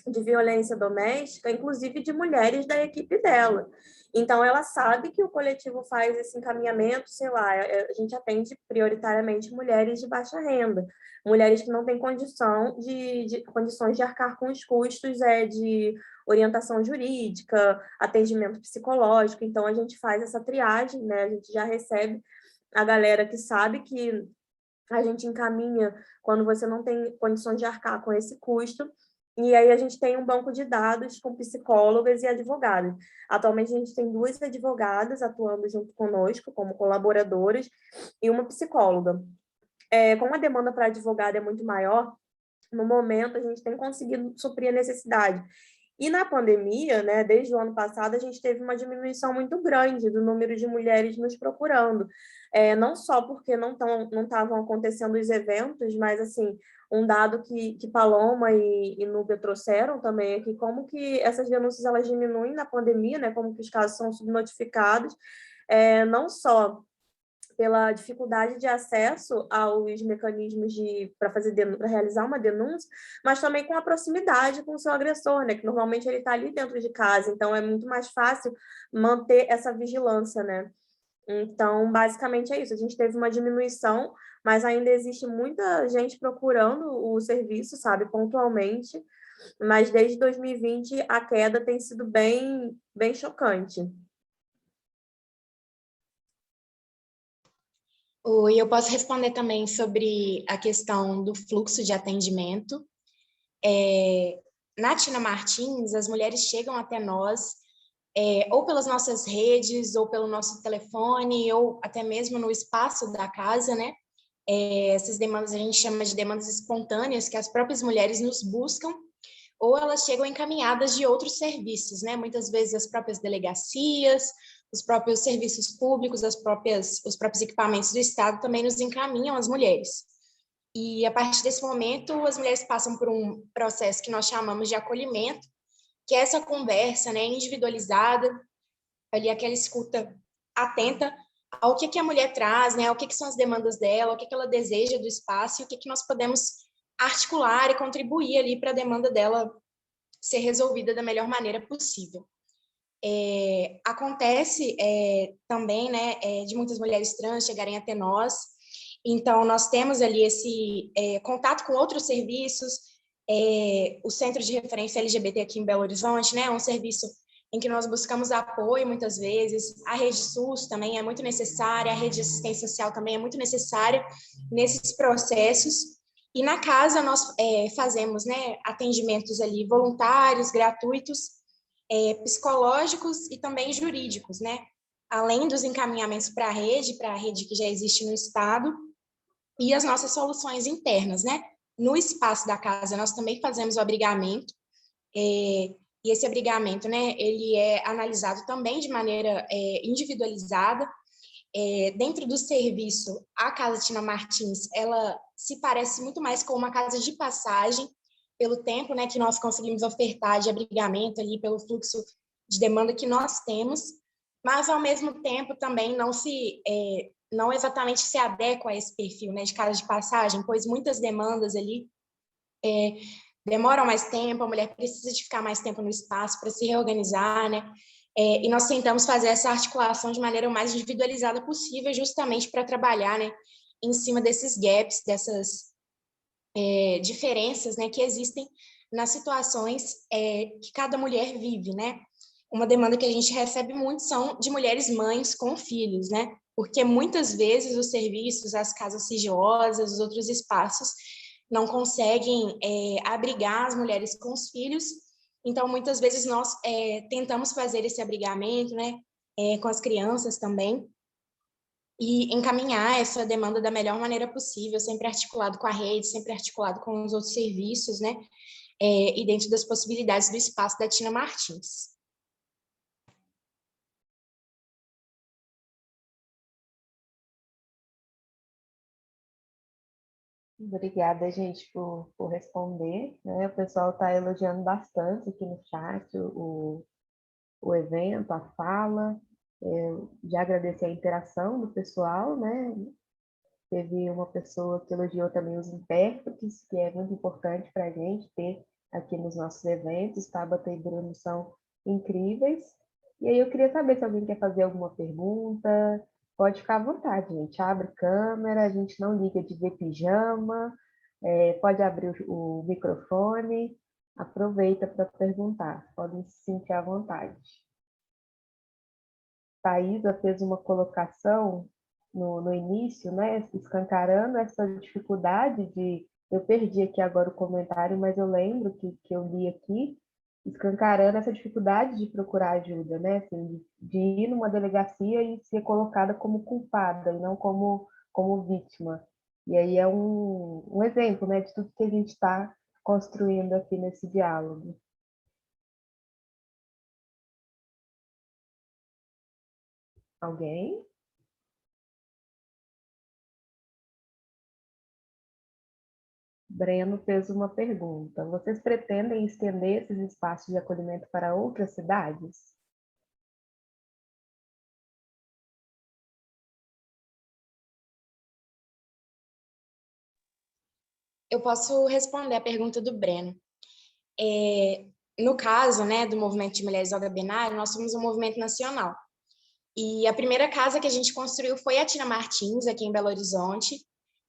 de violência doméstica, inclusive de mulheres da equipe dela. Então, ela sabe que o coletivo faz esse encaminhamento, sei lá, a gente atende prioritariamente mulheres de baixa renda, mulheres que não têm condições de arcar com os custos de orientação jurídica, atendimento psicológico. Então, a gente faz essa triagem, né? A gente já recebe a galera que sabe que a gente encaminha quando você não tem condições de arcar com esse custo. E aí a gente tem um banco de dados com psicólogas e advogadas. Atualmente a gente tem 2 advogadas atuando junto conosco como colaboradoras e uma psicóloga. Como a demanda para advogada é muito maior, no momento a gente tem conseguido suprir a necessidade. E na pandemia, né, desde o ano passado, a gente teve uma diminuição muito grande do número de mulheres nos procurando. Não só porque não estavam acontecendo os eventos, mas, assim, um dado que Paloma e Núbia trouxeram também é que como que essas denúncias elas diminuem na pandemia, né, como que os casos são subnotificados, não só pela dificuldade de acesso aos mecanismos para realizar uma denúncia, mas também com a proximidade com o seu agressor, né? Que normalmente ele está ali dentro de casa, então é muito mais fácil manter essa vigilância, né? Então, basicamente é isso. A gente teve uma diminuição, mas ainda existe muita gente procurando o serviço, sabe, pontualmente. mas desde 2020 a queda tem sido bem chocante. Oi, eu posso responder também sobre a questão do fluxo de atendimento. Na Tina Martins, as mulheres chegam até nós ou pelas nossas redes, ou pelo nosso telefone, ou até mesmo no espaço da casa, né? Essas demandas a gente chama de demandas espontâneas, que as próprias mulheres nos buscam, ou elas chegam encaminhadas de outros serviços, né? Muitas vezes as próprias delegacias, os próprios serviços públicos, os próprios equipamentos do Estado também nos encaminham as mulheres. E a partir desse momento, as mulheres passam por um processo que nós chamamos de acolhimento, que é essa conversa, né, individualizada, ali aquela escuta atenta ao que a mulher traz, né, ao que são as demandas dela, o que ela deseja do espaço e o que nós podemos articular e contribuir ali para a demanda dela ser resolvida da melhor maneira possível. Acontece também, né, de muitas mulheres trans chegarem até nós, então nós temos ali esse contato com outros serviços, o Centro de Referência LGBT aqui em Belo Horizonte, né, é um serviço em que nós buscamos apoio muitas vezes, a rede SUS também é muito necessária, a rede de assistência social também é muito necessária nesses processos, e na casa nós fazemos, né, atendimentos ali voluntários, gratuitos, psicológicos e também jurídicos, né? Além dos encaminhamentos para a rede que já existe no Estado, e as nossas soluções internas, né? No espaço da casa, nós também fazemos o abrigamento, e esse abrigamento, né, ele é analisado também de maneira individualizada. Dentro do serviço, a Casa Tina Martins, ela se parece muito mais com uma casa de passagem, pelo tempo, né, que nós conseguimos ofertar de abrigamento ali, pelo fluxo de demanda que nós temos, mas ao mesmo tempo também não exatamente se adequa a esse perfil, né, de casa de passagem, pois muitas demandas ali demoram mais tempo, a mulher precisa de ficar mais tempo no espaço para se reorganizar, né? E nós tentamos fazer essa articulação de maneira o mais individualizada possível, justamente para trabalhar, né, em cima desses gaps, dessas diferenças, né, que existem nas situações que cada mulher vive, né? Uma demanda que a gente recebe muito são de mulheres mães com filhos, né? Porque muitas vezes os serviços, as casas sigilosas, os outros espaços não conseguem abrigar as mulheres com os filhos. Então, muitas vezes nós tentamos fazer esse abrigamento, né, com as crianças também, e encaminhar essa demanda da melhor maneira possível, sempre articulado com a rede, sempre articulado com os outros serviços, né, e dentro das possibilidades do espaço da Tina Martins. Obrigada, gente, por responder, né? O pessoal está elogiando bastante aqui no chat o evento, a fala, de agradecer a interação do pessoal, né? Teve uma pessoa que elogiou também os intérpretes, que é muito importante para a gente ter aqui nos nossos eventos. Tabata e Bruno são incríveis. E aí eu queria saber se alguém quer fazer alguma pergunta. Pode ficar à vontade, gente. Abre câmera, a gente não liga de ver pijama. Pode abrir o microfone. Aproveita para perguntar. Podem se sentir à vontade. Thaisa fez uma colocação no início, né, escancarando essa dificuldade de... Eu perdi aqui agora o comentário, mas eu lembro que eu li aqui, escancarando essa dificuldade de procurar ajuda, né, assim, de ir numa delegacia e ser colocada como culpada e não como vítima. E aí é um exemplo, né, de tudo que a gente está construindo aqui nesse diálogo. Alguém? Breno fez uma pergunta. Vocês pretendem estender esses espaços de acolhimento para outras cidades? Eu posso responder a pergunta do Breno. No caso, né, do movimento de mulheres Olga Benário, nós somos um movimento nacional. E a primeira casa que a gente construiu foi a Tina Martins, aqui em Belo Horizonte,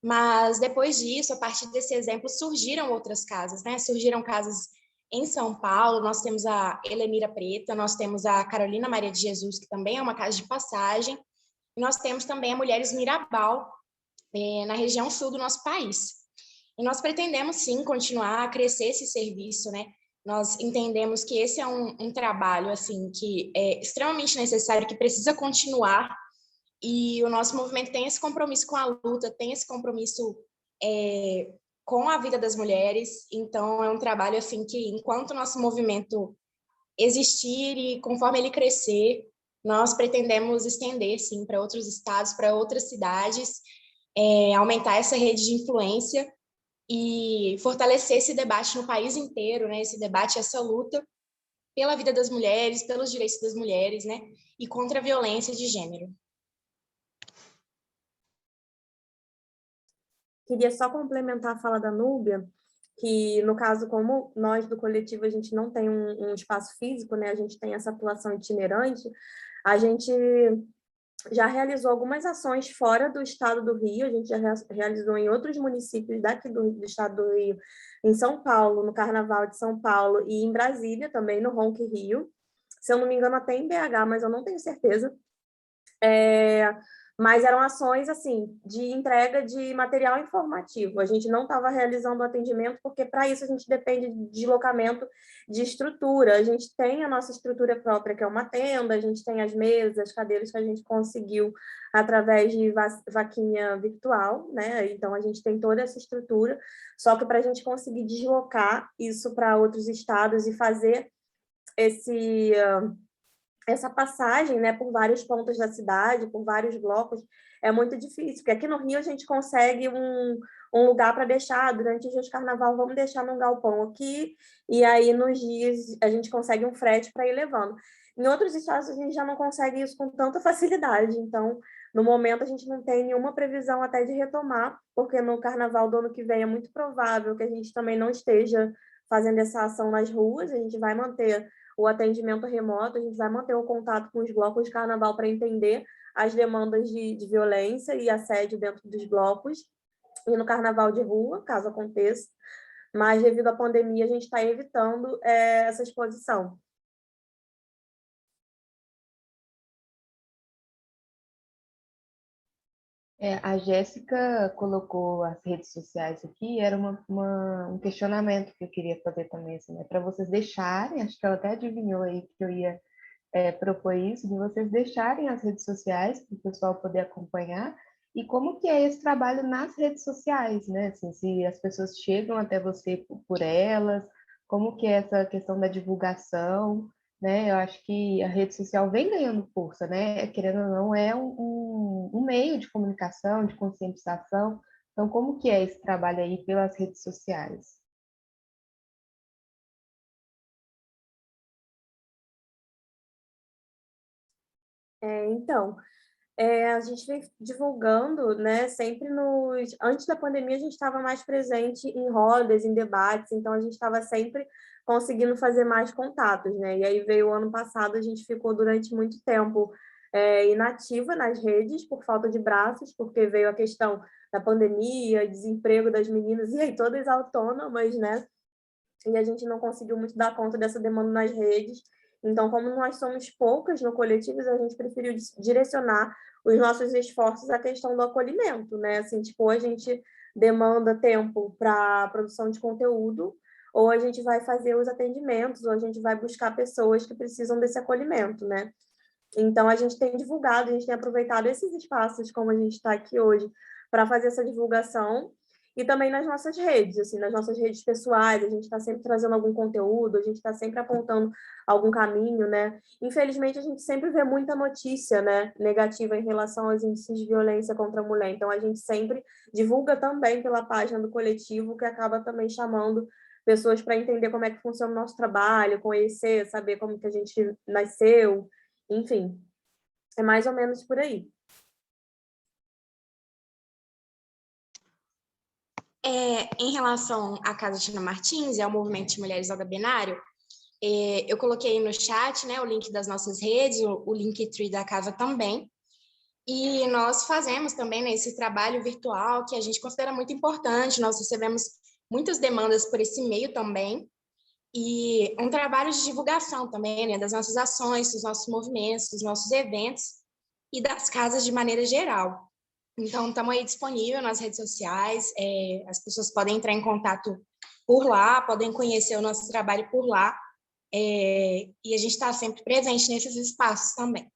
mas depois disso, a partir desse exemplo, surgiram outras casas, né? Surgiram casas Em São Paulo, nós temos a Helenira Preta, nós temos a Carolina Maria de Jesus, que também é uma casa de passagem, e nós temos também a Mulheres Mirabal, na região sul do nosso país. E nós pretendemos, sim, continuar a crescer esse serviço, né? Nós entendemos que esse é um trabalho, assim, que é extremamente necessário, que precisa continuar, e o nosso movimento tem esse compromisso com a luta, tem esse compromisso com a vida das mulheres. Então, é um trabalho, assim, que enquanto o nosso movimento existir e conforme ele crescer, nós pretendemos estender, sim, para outros estados, para outras cidades, aumentar essa rede de influência e fortalecer esse debate no país inteiro, né? Esse debate, essa luta pela vida das mulheres, pelos direitos das mulheres, né? E contra a violência de gênero. Queria só complementar a fala da Núbia, que, no caso, como nós do coletivo, a gente não tem um espaço físico, né? A gente tem essa atuação itinerante, a gente já realizou algumas ações fora do estado do Rio, a gente já realizou em outros municípios daqui do estado do Rio, em São Paulo, no Carnaval de São Paulo, e em Brasília também, no Ronk Rio. Se eu não me engano, até em BH, mas eu não tenho certeza. Mas eram ações, assim, de entrega de material informativo. A gente não estava realizando atendimento, porque para isso a gente depende de deslocamento de estrutura. A gente tem a nossa estrutura própria, que é uma tenda, a gente tem as mesas, as cadeiras que a gente conseguiu através de vaquinha virtual, né? Então, a gente tem toda essa estrutura, só que para a gente conseguir deslocar isso para outros estados e fazer essa passagem, né, por vários pontos da cidade, por vários blocos, é muito difícil, porque aqui no Rio a gente consegue um lugar para deixar, durante os dias de carnaval, vamos deixar num galpão aqui, e aí nos dias a gente consegue um frete para ir levando. Em outros estados a gente já não consegue isso com tanta facilidade, então, no momento a gente não tem nenhuma previsão até de retomar, porque no carnaval do ano que vem é muito provável que a gente também não esteja fazendo essa ação nas ruas, a gente vai manter o atendimento remoto, a gente vai manter o contato com os blocos de carnaval para entender as demandas de violência e assédio dentro dos blocos, e no carnaval de rua, caso aconteça, mas devido à pandemia a gente está evitando essa exposição. A Jéssica colocou as redes sociais aqui, era um questionamento que eu queria fazer também, assim, né? Para vocês deixarem, acho que ela até adivinhou aí que eu ia propor isso, de vocês deixarem as redes sociais para o pessoal poder acompanhar, e como que é esse trabalho nas redes sociais, né? Assim, se as pessoas chegam até você por elas, como que é essa questão da divulgação, né? Eu acho que a rede social vem ganhando força, né? Querendo ou não, é um meio de comunicação, de conscientização. Então, como que é esse trabalho aí pelas redes sociais? Então, a gente vem divulgando, né, sempre Antes da pandemia, a gente estava mais presente em rodas, em debates, então a gente estava sempre conseguindo fazer mais contatos, né? E aí veio o ano passado, a gente ficou durante muito tempo inativa nas redes, por falta de braços, porque veio a questão da pandemia, desemprego das meninas, e aí todas autônomas, né? E a gente não conseguiu muito dar conta dessa demanda nas redes. Então, como nós somos poucas no coletivo, a gente preferiu direcionar os nossos esforços à questão do acolhimento, né? Assim, tipo, a gente demanda tempo para produção de conteúdo, ou a gente vai fazer os atendimentos, ou a gente vai buscar pessoas que precisam desse acolhimento, né? Então, a gente tem divulgado, a gente tem aproveitado esses espaços, como a gente está aqui hoje, para fazer essa divulgação, e também nas nossas redes, assim, nas nossas redes pessoais, a gente está sempre trazendo algum conteúdo, a gente está sempre apontando algum caminho, né? Infelizmente, a gente sempre vê muita notícia, né, negativa em relação aos índices de violência contra a mulher, então a gente sempre divulga também pela página do coletivo, que acaba também chamando pessoas para entender como é que funciona o nosso trabalho, conhecer, saber como que a gente nasceu, enfim, é mais ou menos por aí. Em relação à Casa Tina Martins, ao Movimento de Mulheres ao Gabinário, eu coloquei no chat, né, o link das nossas redes, o Linktree da casa também, e nós fazemos também, né, esse trabalho virtual que a gente considera muito importante, nós recebemos muitas demandas por esse meio também, e um trabalho de divulgação também, né, das nossas ações, dos nossos movimentos, dos nossos eventos e das casas de maneira geral. Então, estamos aí disponível nas redes sociais, as pessoas podem entrar em contato por lá, podem conhecer o nosso trabalho por lá, e a gente está sempre presente nesses espaços também.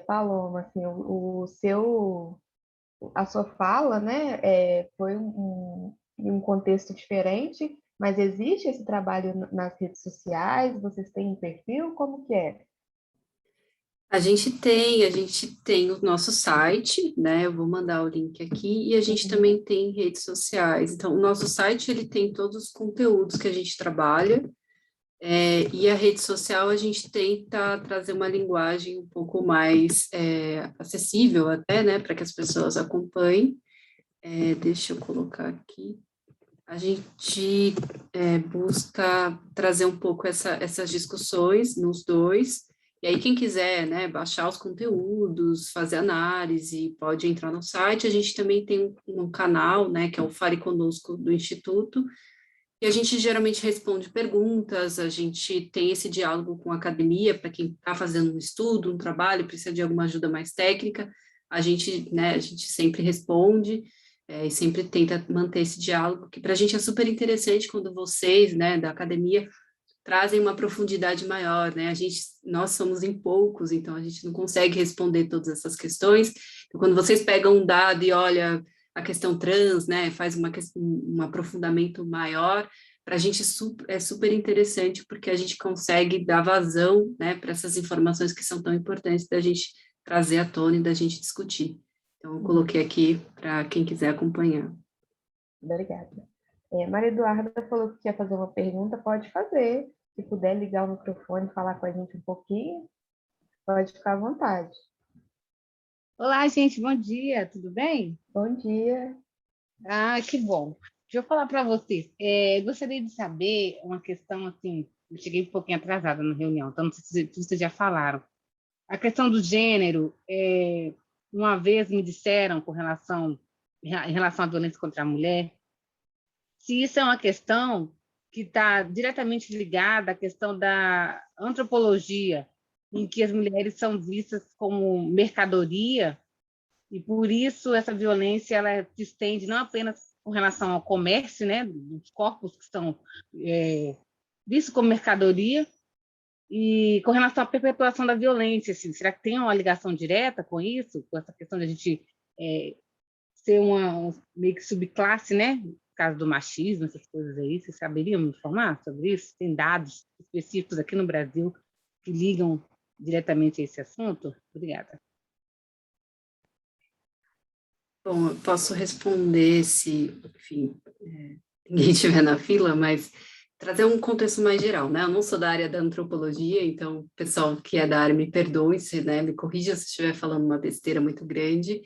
Paloma, assim, a sua fala, né, foi em um contexto diferente, mas existe esse trabalho nas redes sociais? Vocês têm um perfil? Como que é? A gente tem o nosso site, né? Eu vou mandar o link aqui, e a gente Uhum. também tem redes sociais. Então, o nosso site, ele tem todos os conteúdos que a gente trabalha, e a rede social a gente tenta trazer uma linguagem um pouco mais acessível até, né? Para que as pessoas acompanhem. Deixa eu colocar aqui. A gente busca trazer um pouco essas discussões nos dois, e aí quem quiser, né, baixar os conteúdos, fazer análise, pode entrar no site. A gente também tem um canal, né, que é o Fale Conosco do Instituto, e a gente geralmente responde perguntas, a gente tem esse diálogo com a academia, para quem está fazendo um estudo, um trabalho, precisa de alguma ajuda mais técnica, a gente sempre responde, e sempre tenta manter esse diálogo, que para a gente é super interessante quando vocês, né, da academia, trazem uma profundidade maior, né? Nós somos em poucos, então a gente não consegue responder todas essas questões. Então, quando vocês pegam um dado e olha a questão trans, né, faz um aprofundamento maior, para a gente é super interessante, porque a gente consegue dar vazão, né, para essas informações que são tão importantes da gente trazer à tona e da gente discutir. Então, eu coloquei aqui para quem quiser acompanhar. Obrigada. Maria Eduarda falou que quer fazer uma pergunta, pode fazer. Se puder ligar o microfone e falar com a gente um pouquinho, pode ficar à vontade. Olá, gente, bom dia, tudo bem? Bom dia. Ah, que bom. Deixa eu falar para vocês. Gostaria de saber uma questão assim. Eu cheguei um pouquinho atrasada na reunião, então não sei se vocês já falaram. A questão do gênero, uma vez me disseram em relação à violência contra a mulher, se isso é uma questão que está diretamente ligada à questão da antropologia, em que as mulheres são vistas como mercadoria, e por isso essa violência ela se estende não apenas com relação ao comércio, né, dos corpos que são vistos como mercadoria, e com relação à perpetuação da violência, assim, será que tem uma ligação direta com isso, com essa questão de a gente ser meio que subclasse, né, no caso do machismo, essas coisas aí? Vocês saberiam me informar sobre isso? Tem dados específicos aqui no Brasil que ligam diretamente a esse assunto? Obrigada. Bom, eu posso responder se, enfim, ninguém estiver na fila, mas trazer um contexto mais geral, né? Eu não sou da área da antropologia, então o pessoal que é da área me perdoe, né, me corrija se estiver falando uma besteira muito grande,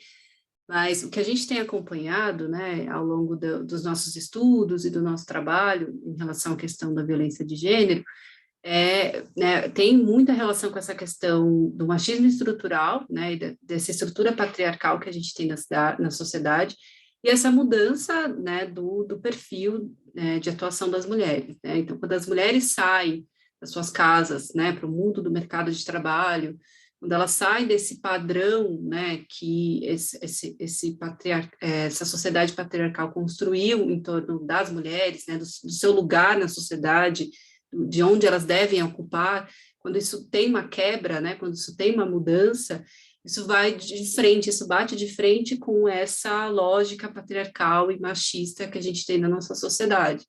mas o que a gente tem acompanhado, né, ao longo dos nossos estudos e do nosso trabalho em relação à questão da violência de gênero, né, tem muita relação com essa questão do machismo estrutural, né, e dessa estrutura patriarcal que a gente tem na sociedade, e essa mudança, né, do perfil, né, de atuação das mulheres, né? Então, quando as mulheres saem das suas casas, né, para o mundo do mercado de trabalho, quando elas saem desse padrão, né, que essa sociedade patriarcal construiu em torno das mulheres, né, do seu lugar na sociedade, de onde elas devem ocupar, quando isso tem uma quebra, né, quando isso tem uma mudança, isso vai de frente, isso bate de frente com essa lógica patriarcal e machista que a gente tem na nossa sociedade.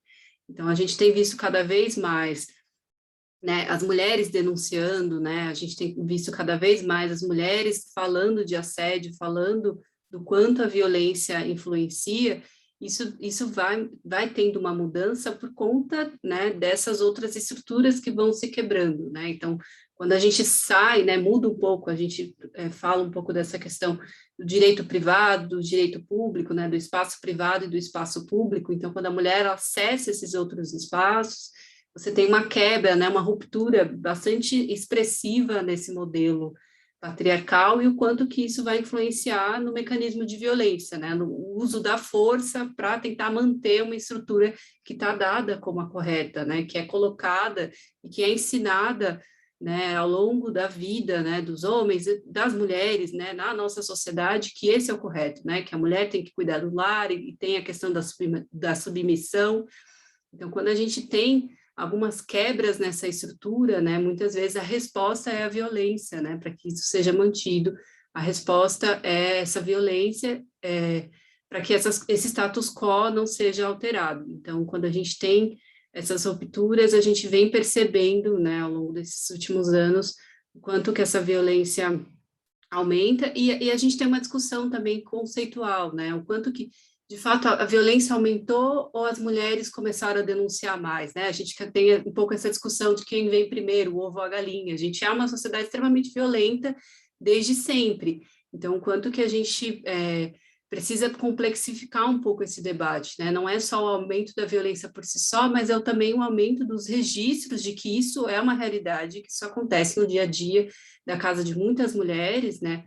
Então, a gente tem visto cada vez mais, né, as mulheres denunciando, né, a gente tem visto cada vez mais as mulheres falando de assédio, falando do quanto a violência influencia. Isso vai tendo uma mudança por conta, né, dessas outras estruturas que vão se quebrando, né? Então, quando a gente sai, né, muda um pouco, a gente fala um pouco dessa questão do direito privado, do direito público, né, do espaço privado e do espaço público. Então, quando a mulher acessa esses outros espaços, você tem uma quebra, né, uma ruptura bastante expressiva nesse modelo patriarcal e o quanto que isso vai influenciar no mecanismo de violência, né, no uso da força para tentar manter uma estrutura que está dada como a correta, né, que é colocada e que é ensinada, né, ao longo da vida, né, dos homens e das mulheres, né, na nossa sociedade, que esse é o correto, né, que a mulher tem que cuidar do lar e tem a questão da submissão. Então, quando a gente tem algumas quebras nessa estrutura, né, muitas vezes a resposta é a violência, né, para que isso seja mantido. A resposta é essa violência, para que esse status quo não seja alterado. Então, quando a gente tem essas rupturas, a gente vem percebendo, né, ao longo desses últimos anos, o quanto que essa violência aumenta, e a gente tem uma discussão também conceitual, né, o quanto que de fato, a violência aumentou ou as mulheres começaram a denunciar mais, né? A gente tem um pouco essa discussão de quem vem primeiro, o ovo ou a galinha. A gente é uma sociedade extremamente violenta desde sempre. Então, quanto que a gente precisa complexificar um pouco esse debate, né? Não é só o aumento da violência por si só, mas é também o aumento dos registros de que isso é uma realidade, que isso acontece no dia a dia da casa de muitas mulheres, né?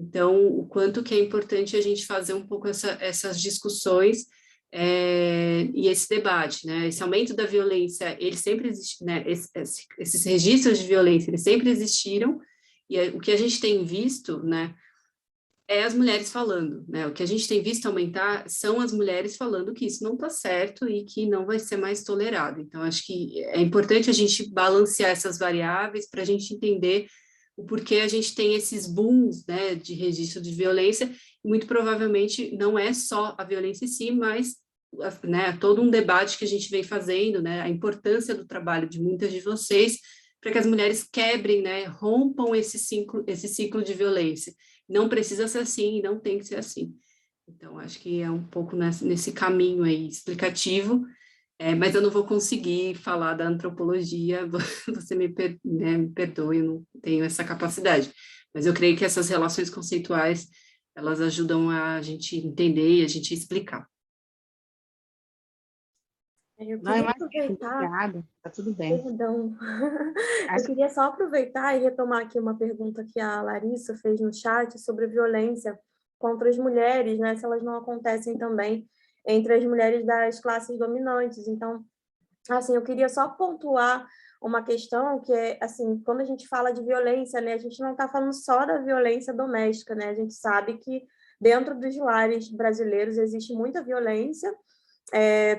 Então, o quanto que é importante a gente fazer um pouco essas discussões e esse debate, né? Esse aumento da violência, ele sempre existe, né? Esses registros de violência, eles sempre existiram, e o que a gente tem visto, né, é as mulheres falando, né? O que a gente tem visto aumentar são as mulheres falando que isso não está certo e que não vai ser mais tolerado. Então, acho que é importante a gente balancear essas variáveis para a gente entender o porquê a gente tem esses booms, né, de registro de violência, e muito provavelmente não é só a violência em si, mas, né, todo um debate que a gente vem fazendo, né, a importância do trabalho de muitas de vocês, para que as mulheres quebrem, né, rompam esse ciclo de violência. Não precisa ser assim, não tem que ser assim. Então, acho que é um pouco nesse caminho aí explicativo, mas eu não vou conseguir falar da antropologia, você me perdoe, eu não tenho essa capacidade. Mas eu creio que essas relações conceituais, elas ajudam a gente entender e a gente explicar. Eu Não, queria imagina, aproveitar, obrigada, tá tudo bem. perdão, eu Acho queria só aproveitar e retomar aqui uma pergunta que a Larissa fez no chat sobre violência contra as mulheres, né, se elas não acontecem também entre as mulheres das classes dominantes. Então, assim, eu queria só pontuar uma questão que é, assim, quando a gente fala de violência, né, a gente não está falando só da violência doméstica, né, a gente sabe que dentro dos lares brasileiros existe muita violência,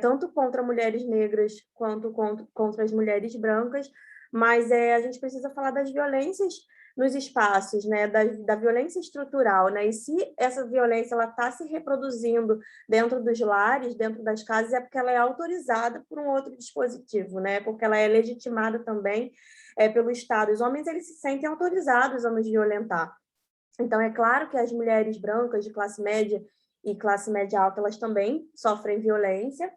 tanto contra mulheres negras quanto contra as mulheres brancas, mas a gente precisa falar das violências nos espaços, né, da violência estrutural, né, e se essa violência ela está se reproduzindo dentro dos lares, dentro das casas, é porque ela é autorizada por um outro dispositivo, né, porque ela é legitimada também pelo Estado. Os homens eles se sentem autorizados a nos violentar. Então, é claro que as mulheres brancas de classe média e classe média alta, elas também sofrem violência,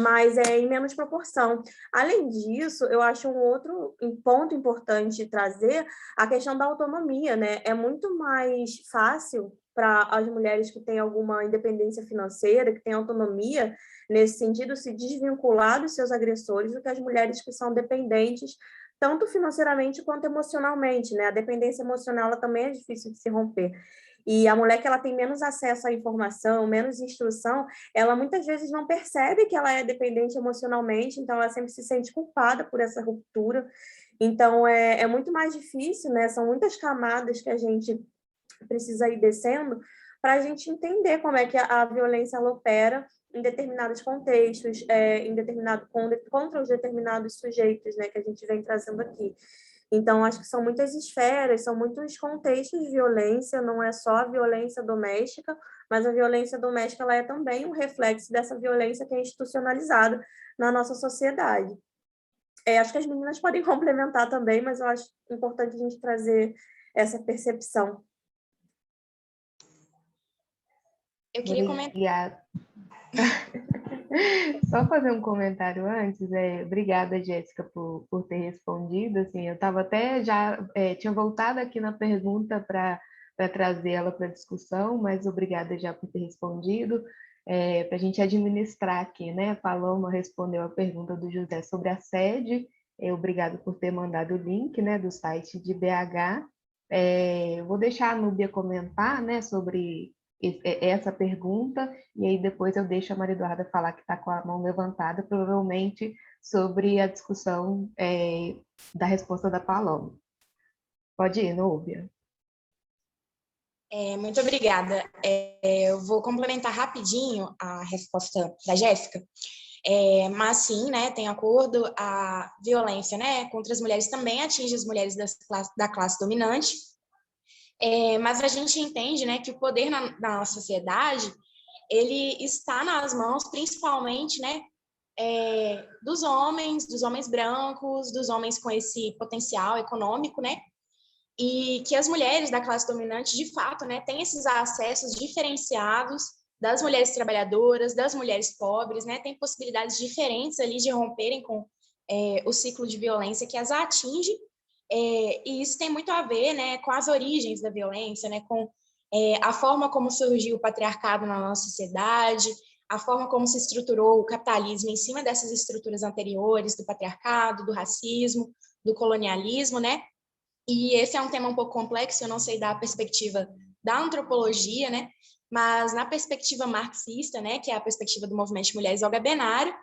mas é em menos proporção. Além disso, eu acho um outro ponto importante trazer a questão da autonomia, né? É muito mais fácil para as mulheres que têm alguma independência financeira, que têm autonomia, nesse sentido, se desvincular dos seus agressores do que as mulheres que são dependentes tanto financeiramente quanto emocionalmente, né? A dependência emocional ela também é difícil de se romper. E a mulher que ela tem menos acesso à informação, menos instrução, ela muitas vezes não percebe que ela é dependente emocionalmente, então ela sempre se sente culpada por essa ruptura. Então é muito mais difícil, né? São muitas camadas que a gente precisa ir descendo para a gente entender como é que a violência ela opera em determinados contextos, contra os determinados sujeitos, né, que a gente vem trazendo aqui. Então, acho que são muitas esferas, são muitos contextos de violência, não é só a violência doméstica, mas a violência doméstica ela é também um reflexo dessa violência que é institucionalizada na nossa sociedade. Acho que as meninas podem complementar também, mas eu acho importante a gente trazer essa percepção. Eu queria comentar. Só fazer um comentário antes. Obrigada, Jéssica, por ter respondido. Assim, eu estava até tinha voltado aqui na pergunta para trazer ela para a discussão, mas obrigada já por ter respondido. para a gente administrar aqui, né? A Paloma respondeu a pergunta do José sobre a sede. Obrigado por ter mandado o link, né, do site de BH. Eu vou deixar a Núbia comentar, né, sobre essa pergunta, e aí depois eu deixo a Maria Eduarda falar que está com a mão levantada, provavelmente sobre a discussão da resposta da Paloma. Pode ir, Núbia. Muito obrigada. Eu vou complementar rapidinho a resposta da Jéssica. Mas sim, né, tem acordo, a violência, né, contra as mulheres também atinge as mulheres da classe dominante, mas a gente entende, né, que o poder na sociedade, ele está nas mãos, principalmente, né, dos homens brancos, dos homens com esse potencial econômico, né, e que as mulheres da classe dominante, de fato, né, têm esses acessos diferenciados das mulheres trabalhadoras, das mulheres pobres, né, tem possibilidades diferentes ali de romperem com o ciclo de violência que as atinge, e isso tem muito a ver, né, com as origens da violência, né, com a forma como surgiu o patriarcado na nossa sociedade, a forma como se estruturou o capitalismo em cima dessas estruturas anteriores, do patriarcado, do racismo, do colonialismo, né, e esse é um tema um pouco complexo, eu não sei da perspectiva da antropologia, né, mas na perspectiva marxista, né, que é a perspectiva do movimento de mulheres Olga Benário,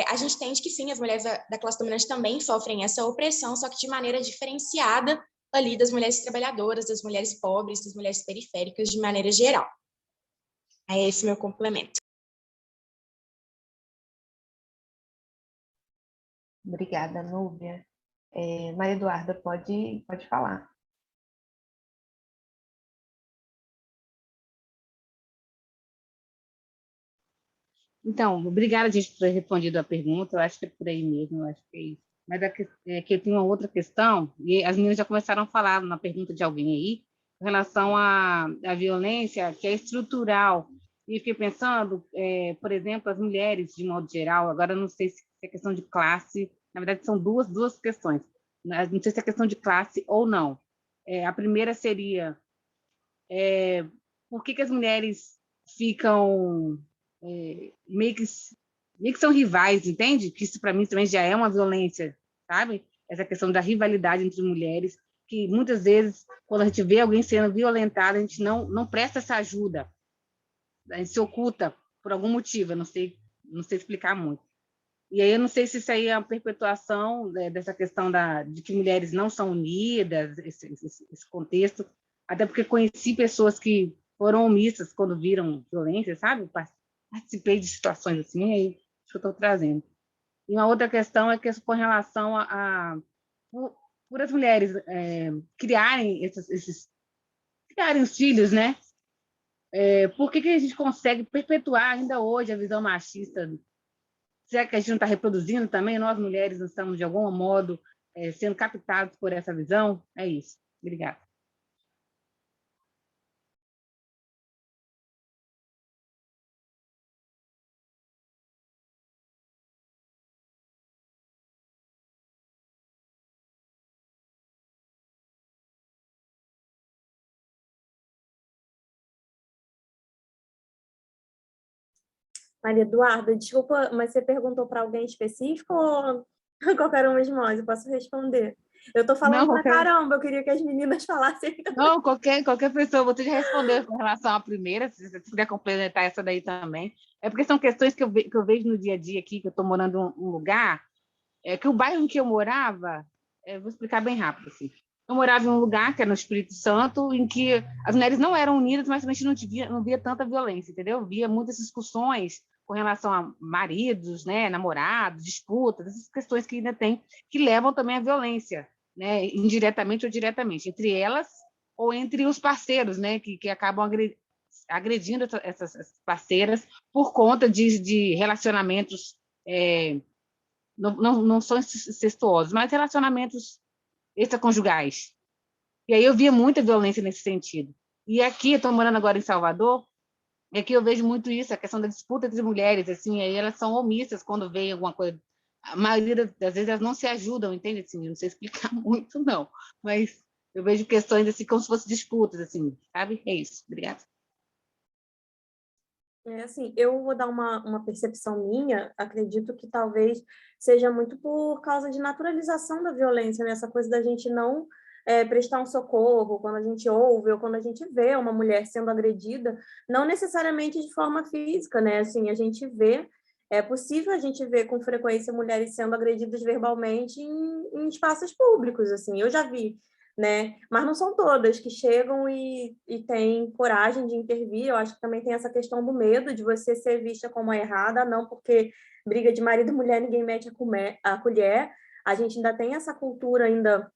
a gente entende que sim, as mulheres da classe dominante também sofrem essa opressão, só que de maneira diferenciada ali das mulheres trabalhadoras, das mulheres pobres, das mulheres periféricas, de maneira geral. É esse meu complemento. Obrigada, Núbia. Maria Eduarda, pode falar. Então, obrigada, gente, por ter respondido a pergunta. Eu acho que é por aí mesmo, eu acho que é isso. Mas que eu tenho uma outra questão, e as meninas já começaram a falar na pergunta de alguém aí, em relação à violência que é estrutural. E fiquei pensando, por exemplo, as mulheres, de modo geral, agora eu não sei se é questão de classe, na verdade são duas questões. Não sei se é questão de classe ou não. A primeira seria, por que as mulheres ficam meio que são rivais, entende? Que isso para mim também já é uma violência, sabe? Essa questão da rivalidade entre mulheres, que muitas vezes, quando a gente vê alguém sendo violentado, a gente não presta essa ajuda, a gente se oculta por algum motivo, eu não sei explicar muito. E aí eu não sei se isso aí é uma perpetuação, né, dessa questão de que mulheres não são unidas, esse contexto, até porque conheci pessoas que foram omissas quando viram violência, sabe? Participei de situações assim, aí que eu estou trazendo. E uma outra questão é que com relação por as mulheres criarem criarem os filhos, né? Por que a gente consegue perpetuar ainda hoje a visão machista? Será que a gente não está reproduzindo também? Nós, mulheres, não estamos, de algum modo, sendo captados por essa visão? É isso. Obrigada. Maria Eduarda, desculpa, mas você perguntou para alguém específico ou qualquer um de nós? Eu posso responder. Eu estou falando pra caramba, eu queria que as meninas falassem. Não, qualquer pessoa, você já respondeu com relação à primeira, se você puder complementar essa daí também. É porque são questões que eu vejo no dia a dia aqui, que eu estou morando em um lugar, que o bairro em que eu morava, vou explicar bem rápido, assim. Eu morava em um lugar, que era no Espírito Santo, em que as mulheres não eram unidas, mas a gente não via tanta violência, entendeu? Via muitas discussões com relação a maridos, né, namorados, disputas, essas questões que ainda tem, que levam também à violência, né, indiretamente ou diretamente, entre elas ou entre os parceiros, né, que acabam agredindo essas parceiras por conta de relacionamentos, não são incestuosos, mas relacionamentos extraconjugais. E aí eu via muita violência nesse sentido. E aqui, eu estou morando agora em Salvador, e aqui eu vejo muito isso, a questão da disputa entre mulheres, assim, aí elas são omissas quando veem alguma coisa. A maioria das vezes elas não se ajudam, entende? Assim, eu não sei explicar muito, não. Mas eu vejo questões assim como se fossem disputas, assim, sabe? É isso. Obrigada. Assim, eu vou dar uma percepção minha, acredito que talvez seja muito por causa de naturalização da violência, né? Essa coisa da gente não prestar um socorro quando a gente ouve ou quando a gente vê uma mulher sendo agredida, não necessariamente de forma física, né? Assim, a gente vê, é possível a gente ver com frequência mulheres sendo agredidas verbalmente em espaços públicos, assim, eu já vi, né? Mas não são todas que chegam e têm coragem de intervir. Eu acho que também tem essa questão do medo de você ser vista como a errada, não porque briga de marido e mulher ninguém mete a colher. A gente ainda tem essa cultura ainda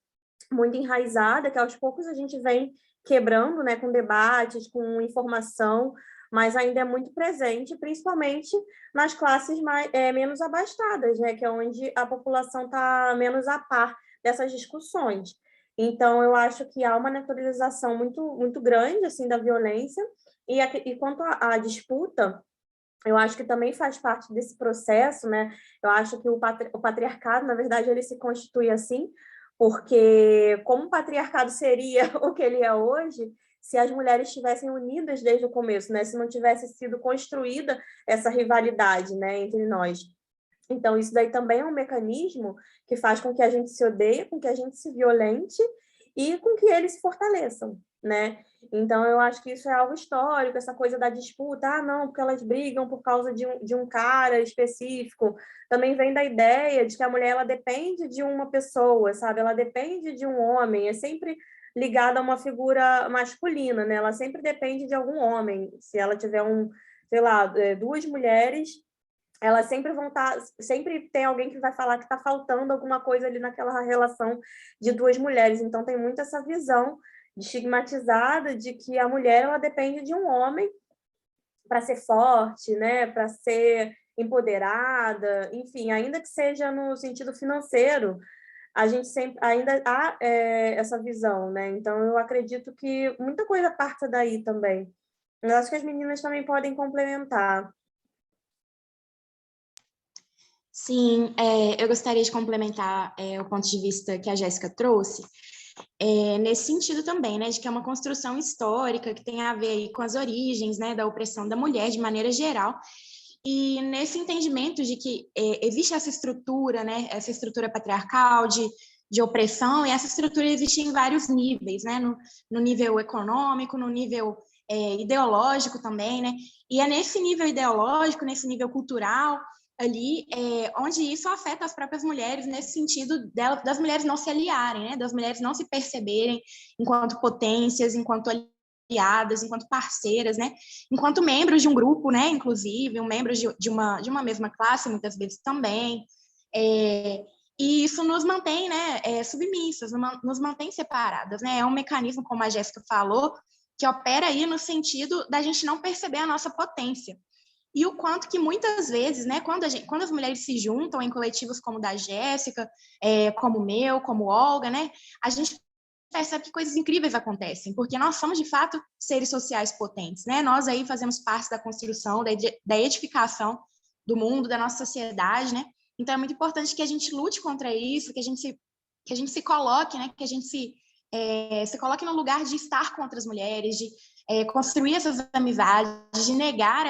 muito enraizada, que aos poucos a gente vem quebrando, né, com debates, com informação, mas ainda é muito presente, principalmente nas classes menos abastadas, né, que é onde a população está menos a par dessas discussões. Então, eu acho que há uma naturalização muito grande assim da violência, e quanto à disputa, eu acho que também faz parte desse processo, né? Eu acho que o patriarcado, na verdade, ele se constitui assim, porque como o patriarcado seria o que ele é hoje, se as mulheres estivessem unidas desde o começo, né? Se não tivesse sido construída essa rivalidade, né, entre nós. Então, isso daí também é um mecanismo que faz com que a gente se odeie, com que a gente se violente e com que eles se fortaleçam, né? Então, eu acho que isso é algo histórico, essa coisa da disputa, não, porque elas brigam por causa de um cara específico. Também vem da ideia de que a mulher, ela depende de uma pessoa, sabe? Ela depende de um homem, é sempre ligada a uma figura masculina, né? Ela sempre depende de algum homem. Se ela tiver sei lá, duas mulheres, elas sempre vão estar, sempre tem alguém que vai falar que está faltando alguma coisa ali naquela relação de duas mulheres. Então tem muito essa visão estigmatizada de que a mulher ela depende de um homem para ser forte, né, para ser empoderada, enfim, ainda que seja no sentido financeiro, a gente sempre ainda há essa visão, né? Então eu acredito que muita coisa parte daí também. Eu acho que as meninas também podem complementar. Sim, eu gostaria de complementar o ponto de vista que a Jéssica trouxe, nesse sentido também, né, de que é uma construção histórica que tem a ver aí com as origens, né, da opressão da mulher de maneira geral, e nesse entendimento de que existe essa estrutura, né, essa estrutura patriarcal de opressão, e essa estrutura existe em vários níveis, né, no nível econômico, no nível ideológico também, né, e é nesse nível ideológico, nesse nível cultural, ali, onde isso afeta as próprias mulheres, nesse sentido das mulheres não se aliarem, né, das mulheres não se perceberem enquanto potências, enquanto aliadas, enquanto parceiras, né, enquanto membros de um grupo, né, inclusive, membros de uma mesma classe, muitas vezes também, e isso nos mantém, né, submissas, nos mantém separadas, né, é um mecanismo, como a Jéssica falou, que opera aí no sentido da gente não perceber a nossa potência. E o quanto que muitas vezes, né, quando as mulheres se juntam em coletivos como o da Jéssica, como o meu, como Olga, né, a gente percebe que coisas incríveis acontecem, porque nós somos, de fato, seres sociais potentes, né? Nós aí fazemos parte da construção, da edificação do mundo, da nossa sociedade, né? Então é muito importante que a gente lute contra isso, que a gente se coloque, né? Que a gente se coloque no lugar de estar com outras mulheres, de construir essas amizades, de negar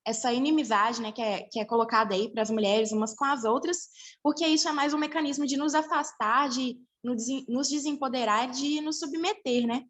essa inimizade, né, que é colocada aí para as mulheres umas com as outras, porque isso é mais um mecanismo de nos afastar, de nos desempoderar, de nos submeter, né?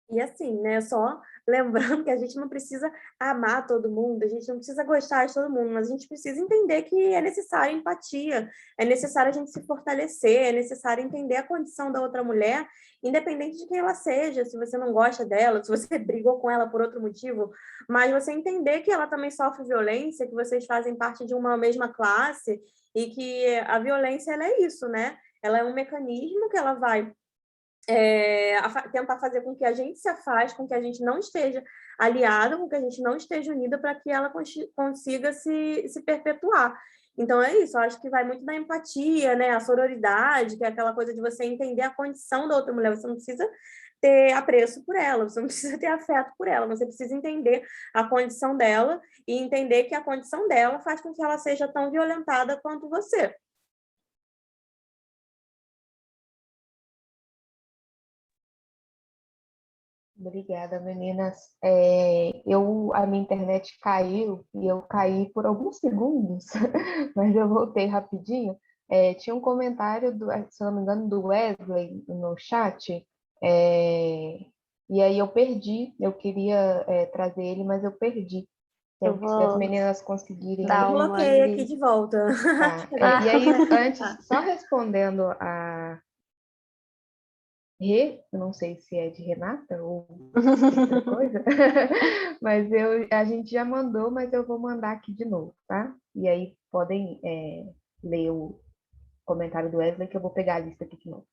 E assim, né, só lembrando que a gente não precisa amar todo mundo, a gente não precisa gostar de todo mundo, mas a gente precisa entender que é necessária empatia, é necessário a gente se fortalecer, é necessário entender a condição da outra mulher, independente de quem ela seja, se você não gosta dela, se você brigou com ela por outro motivo, mas você entender que ela também sofre violência, que vocês fazem parte de uma mesma classe e que a violência ela é isso, né? Ela é um mecanismo que ela vai tentar fazer com que a gente se afaste, com que a gente não esteja aliada, com que a gente não esteja unida para que ela consiga se perpetuar. Então é isso, eu acho que vai muito da empatia, né? A sororidade, que é aquela coisa de você entender a condição da outra mulher, você não precisa ter apreço por ela, você não precisa ter afeto por ela, você precisa entender a condição dela e entender que a condição dela faz com que ela seja tão violentada quanto você. Obrigada, meninas. A minha internet caiu e eu caí por alguns segundos, mas eu voltei rapidinho. Tinha um comentário, se não me engano, do Wesley no chat, e aí eu perdi. Eu queria trazer ele, mas eu perdi. Eu Se as vou meninas conseguirem. dar uma Coloquei aqui ali. de volta. Tá. Ah, E aí, antes, só respondendo a eu não sei se é de Renata ou outra coisa, mas a gente já mandou, mas eu vou mandar aqui de novo, tá? E aí podem ler o comentário do Wesley, que eu vou pegar a lista aqui de novo.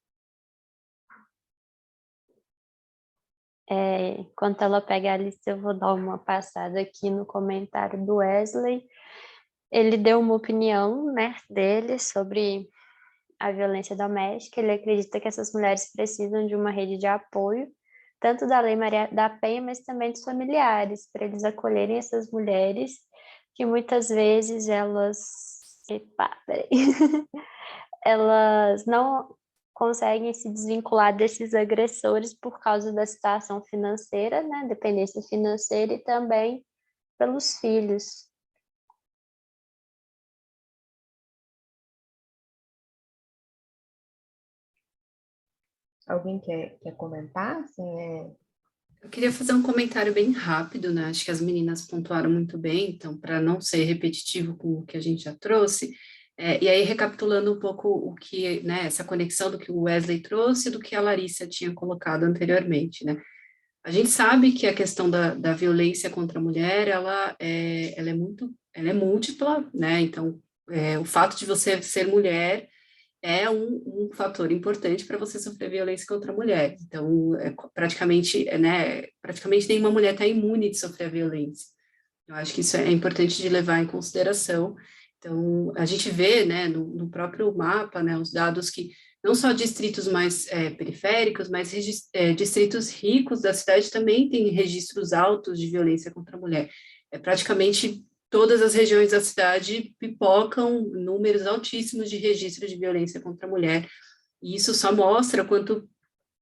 enquanto ela pega a lista, eu vou dar uma passada aqui no comentário do Wesley. Ele deu uma opinião, né, dele sobre a violência doméstica. Ele acredita que essas mulheres precisam de uma rede de apoio, tanto da Lei Maria da Penha, mas também dos familiares, para eles acolherem essas mulheres, que muitas vezes elas não conseguem se desvincular desses agressores por causa da situação financeira, né, dependência financeira, e também pelos filhos. Alguém quer comentar? Assim, Eu queria fazer um comentário bem rápido, né? Acho que as meninas pontuaram muito bem, então, para não ser repetitivo com o que a gente já trouxe, e aí recapitulando um pouco o que, né, essa conexão do que o Wesley trouxe e do que a Larissa tinha colocado anteriormente, né? A gente sabe que a questão da violência contra a mulher, ela é múltipla, né? Então, o fato de você ser mulher é um fator importante para você sofrer violência contra a mulher. Então, praticamente nenhuma mulher está imune de sofrer a violência. Eu acho que isso é importante de levar em consideração. Então, a gente vê, né, no próprio mapa, né, os dados que não só distritos mais periféricos, mas distritos ricos da cidade também têm registros altos de violência contra a mulher. Praticamente todas as regiões da cidade pipocam números altíssimos de registro de violência contra a mulher, e isso só mostra o quanto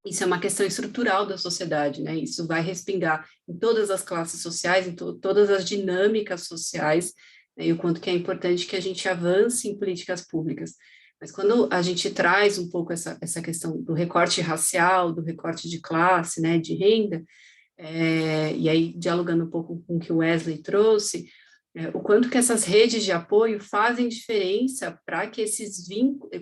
isso é uma questão estrutural da sociedade, né? Isso vai respingar em todas as classes sociais, em todas as dinâmicas sociais, né? E o quanto que é importante que a gente avance em políticas públicas. Mas quando a gente traz um pouco essa questão do recorte racial, do recorte de classe, né, de renda, e aí dialogando um pouco com o que o Wesley trouxe, o quanto que essas redes de apoio fazem diferença para que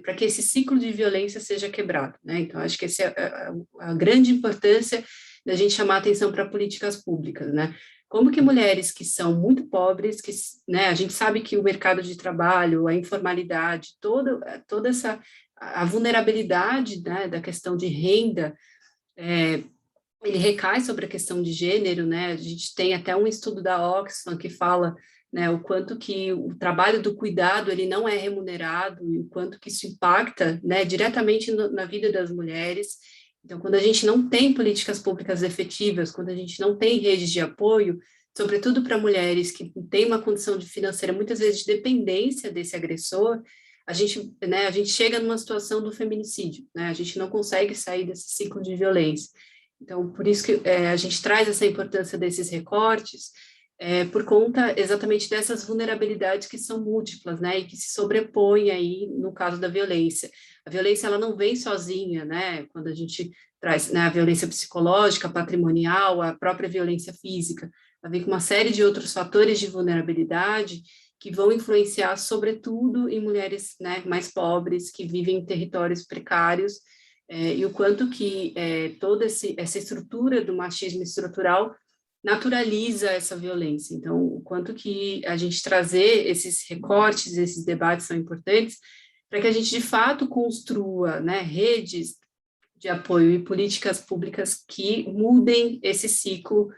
para que esse ciclo de violência seja quebrado, né? Então, acho que essa é a grande importância da gente chamar atenção para políticas públicas, né? Como que mulheres que são muito pobres, né, a gente sabe que o mercado de trabalho, a informalidade, toda essa a vulnerabilidade, né, da questão de renda, ele recai sobre a questão de gênero, né? A gente tem até um estudo da Oxfam que fala, né, o quanto que o trabalho do cuidado ele não é remunerado e o quanto que isso impacta, né, diretamente na vida das mulheres. Então, quando a gente não tem políticas públicas efetivas, quando a gente não tem redes de apoio, sobretudo para mulheres que têm uma condição de financeira muitas vezes de dependência desse agressor, a gente chega numa situação do feminicídio, né? A gente não consegue sair desse ciclo de violência. Então, por isso que a gente traz essa importância desses recortes, por conta exatamente dessas vulnerabilidades que são múltiplas, né, e que se sobrepõem aí no caso da violência. A violência, ela não vem sozinha, né, quando a gente traz, né, a violência psicológica, patrimonial, a própria violência física, ela vem com uma série de outros fatores de vulnerabilidade que vão influenciar, sobretudo, em mulheres, né, mais pobres, que vivem em territórios precários, e o quanto que toda essa estrutura do machismo estrutural naturaliza essa violência. Então, o quanto que a gente trazer esses recortes, esses debates são importantes para que a gente, de fato, construa, né, redes de apoio e políticas públicas que mudem esse ciclo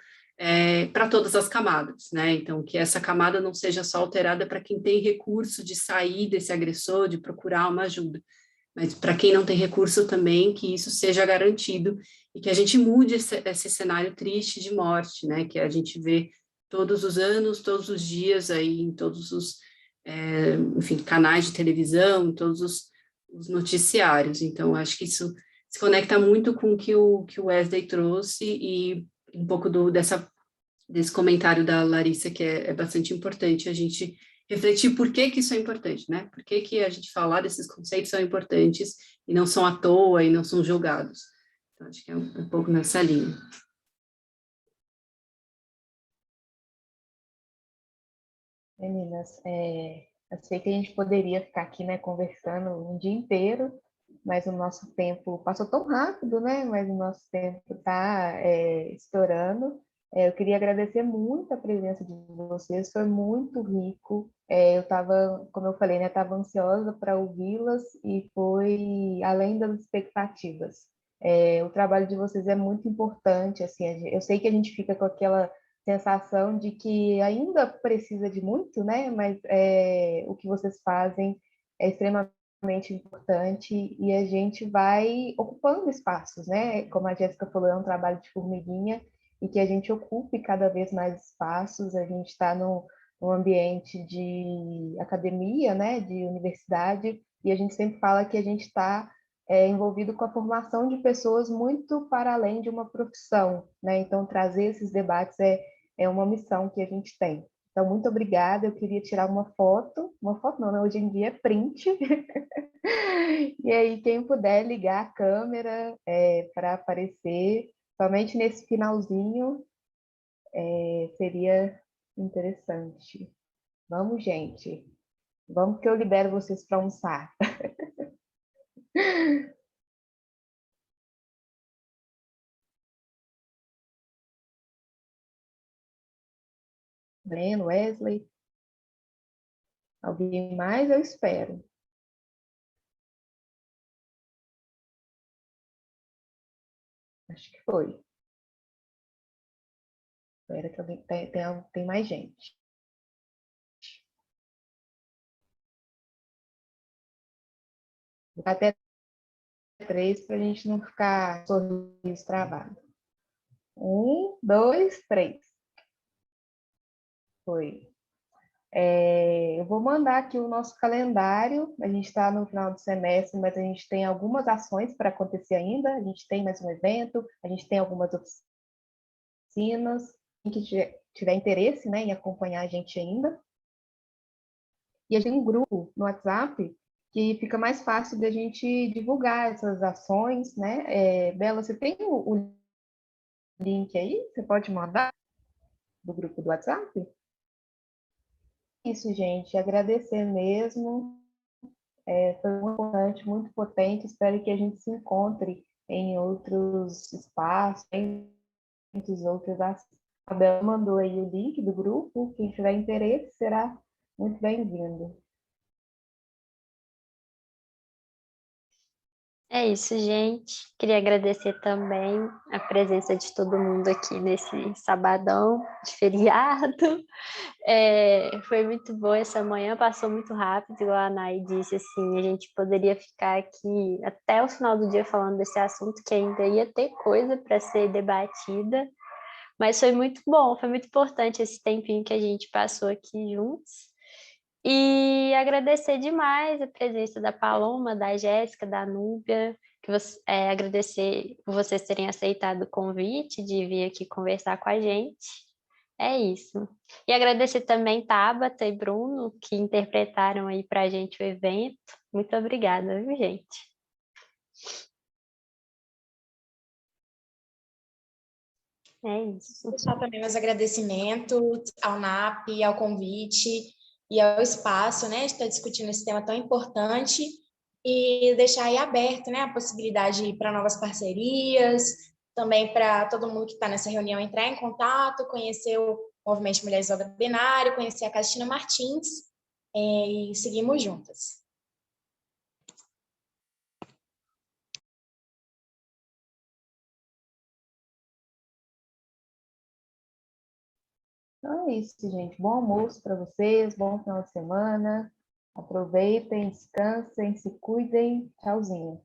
para todas as camadas, né? Então, que essa camada não seja só alterada para quem tem recurso de sair desse agressor, de procurar uma ajuda, mas para quem não tem recurso também, que isso seja garantido e que a gente mude esse cenário triste de morte, né, que a gente vê todos os anos, todos os dias aí em todos os, enfim, canais de televisão, em todos os noticiários. Então, acho que isso se conecta muito com o que o Wesley trouxe um pouco desse comentário da Larissa, que é bastante importante a gente refletir por que isso é importante, né? Por que a gente falar desses conceitos são importantes e não são à toa e não são julgados. Então, acho que é um pouco nessa linha. Meninas, eu sei que a gente poderia ficar aqui, né, conversando um dia inteiro, mas o nosso tempo passou tão rápido, né? Mas o nosso tempo está estourando. Eu queria agradecer muito a presença de vocês, foi muito rico. Eu estava, como eu falei, né, estava ansiosa para ouvi-las e foi além das expectativas. O trabalho de vocês é muito importante, assim, eu sei que a gente fica com aquela sensação de que ainda precisa de muito, né? Mas o que vocês fazem é extremamente importante e a gente vai ocupando espaços, né? Como a Jéssica falou, é um trabalho de formiguinha e que a gente ocupe cada vez mais espaços. A gente está num ambiente de academia, né? De universidade, e a gente sempre fala que a gente está envolvido com a formação de pessoas muito para além de uma profissão, né? Então, trazer esses debates é uma missão que a gente tem. Então, muito obrigada. Eu queria tirar uma foto não, né? Hoje em dia é print. E aí, quem puder ligar a câmera para aparecer, somente nesse finalzinho, seria interessante. Vamos, gente. Vamos que eu libero vocês para almoçar. Breno, Wesley, alguém mais? Eu espero. Acho que foi. Espera que alguém tem mais gente. Até 3 para a gente não ficar sorriso travado. 1, 2, 3. Foi. Eu vou mandar aqui o nosso calendário. A gente está no final do semestre, mas a gente tem algumas ações para acontecer ainda. A gente tem mais um evento, a gente tem algumas oficinas. Quem que tiver interesse, né, em acompanhar a gente ainda. E a gente tem um grupo no WhatsApp que fica mais fácil da gente divulgar essas ações, né? Bela, você tem o link aí? Você pode mandar do grupo do WhatsApp? Isso, gente. Agradecer mesmo. Foi muito importante, muito potente. Espero que a gente se encontre em outros espaços, em outras ações. A Bela mandou aí o link do grupo. Quem tiver interesse será muito bem-vindo. É isso, gente. Queria agradecer também a presença de todo mundo aqui nesse sabadão de feriado. Foi muito boa essa manhã, passou muito rápido, igual a Nay disse, assim, a gente poderia ficar aqui até o final do dia falando desse assunto, que ainda ia ter coisa para ser debatida, mas foi muito bom, foi muito importante esse tempinho que a gente passou aqui juntos. E agradecer demais a presença da Paloma, da Jéssica, da Núbia, agradecer por vocês terem aceitado o convite de vir aqui conversar com a gente. É isso. E agradecer também Tabata e Bruno, que interpretaram aí para a gente o evento. Muito obrigada, viu, gente? É isso. Deixar também meus agradecimentos ao NAP, ao convite e ao espaço, né, de estar discutindo esse tema tão importante e deixar aí aberto, né, a possibilidade para novas parcerias, também para todo mundo que está nessa reunião entrar em contato, conhecer o Movimento Mulheres do Binário, conhecer a Cristina Martins, e seguimos juntas. Então é isso, gente. Bom almoço para vocês, bom final de semana. Aproveitem, descansem, se cuidem. Tchauzinho.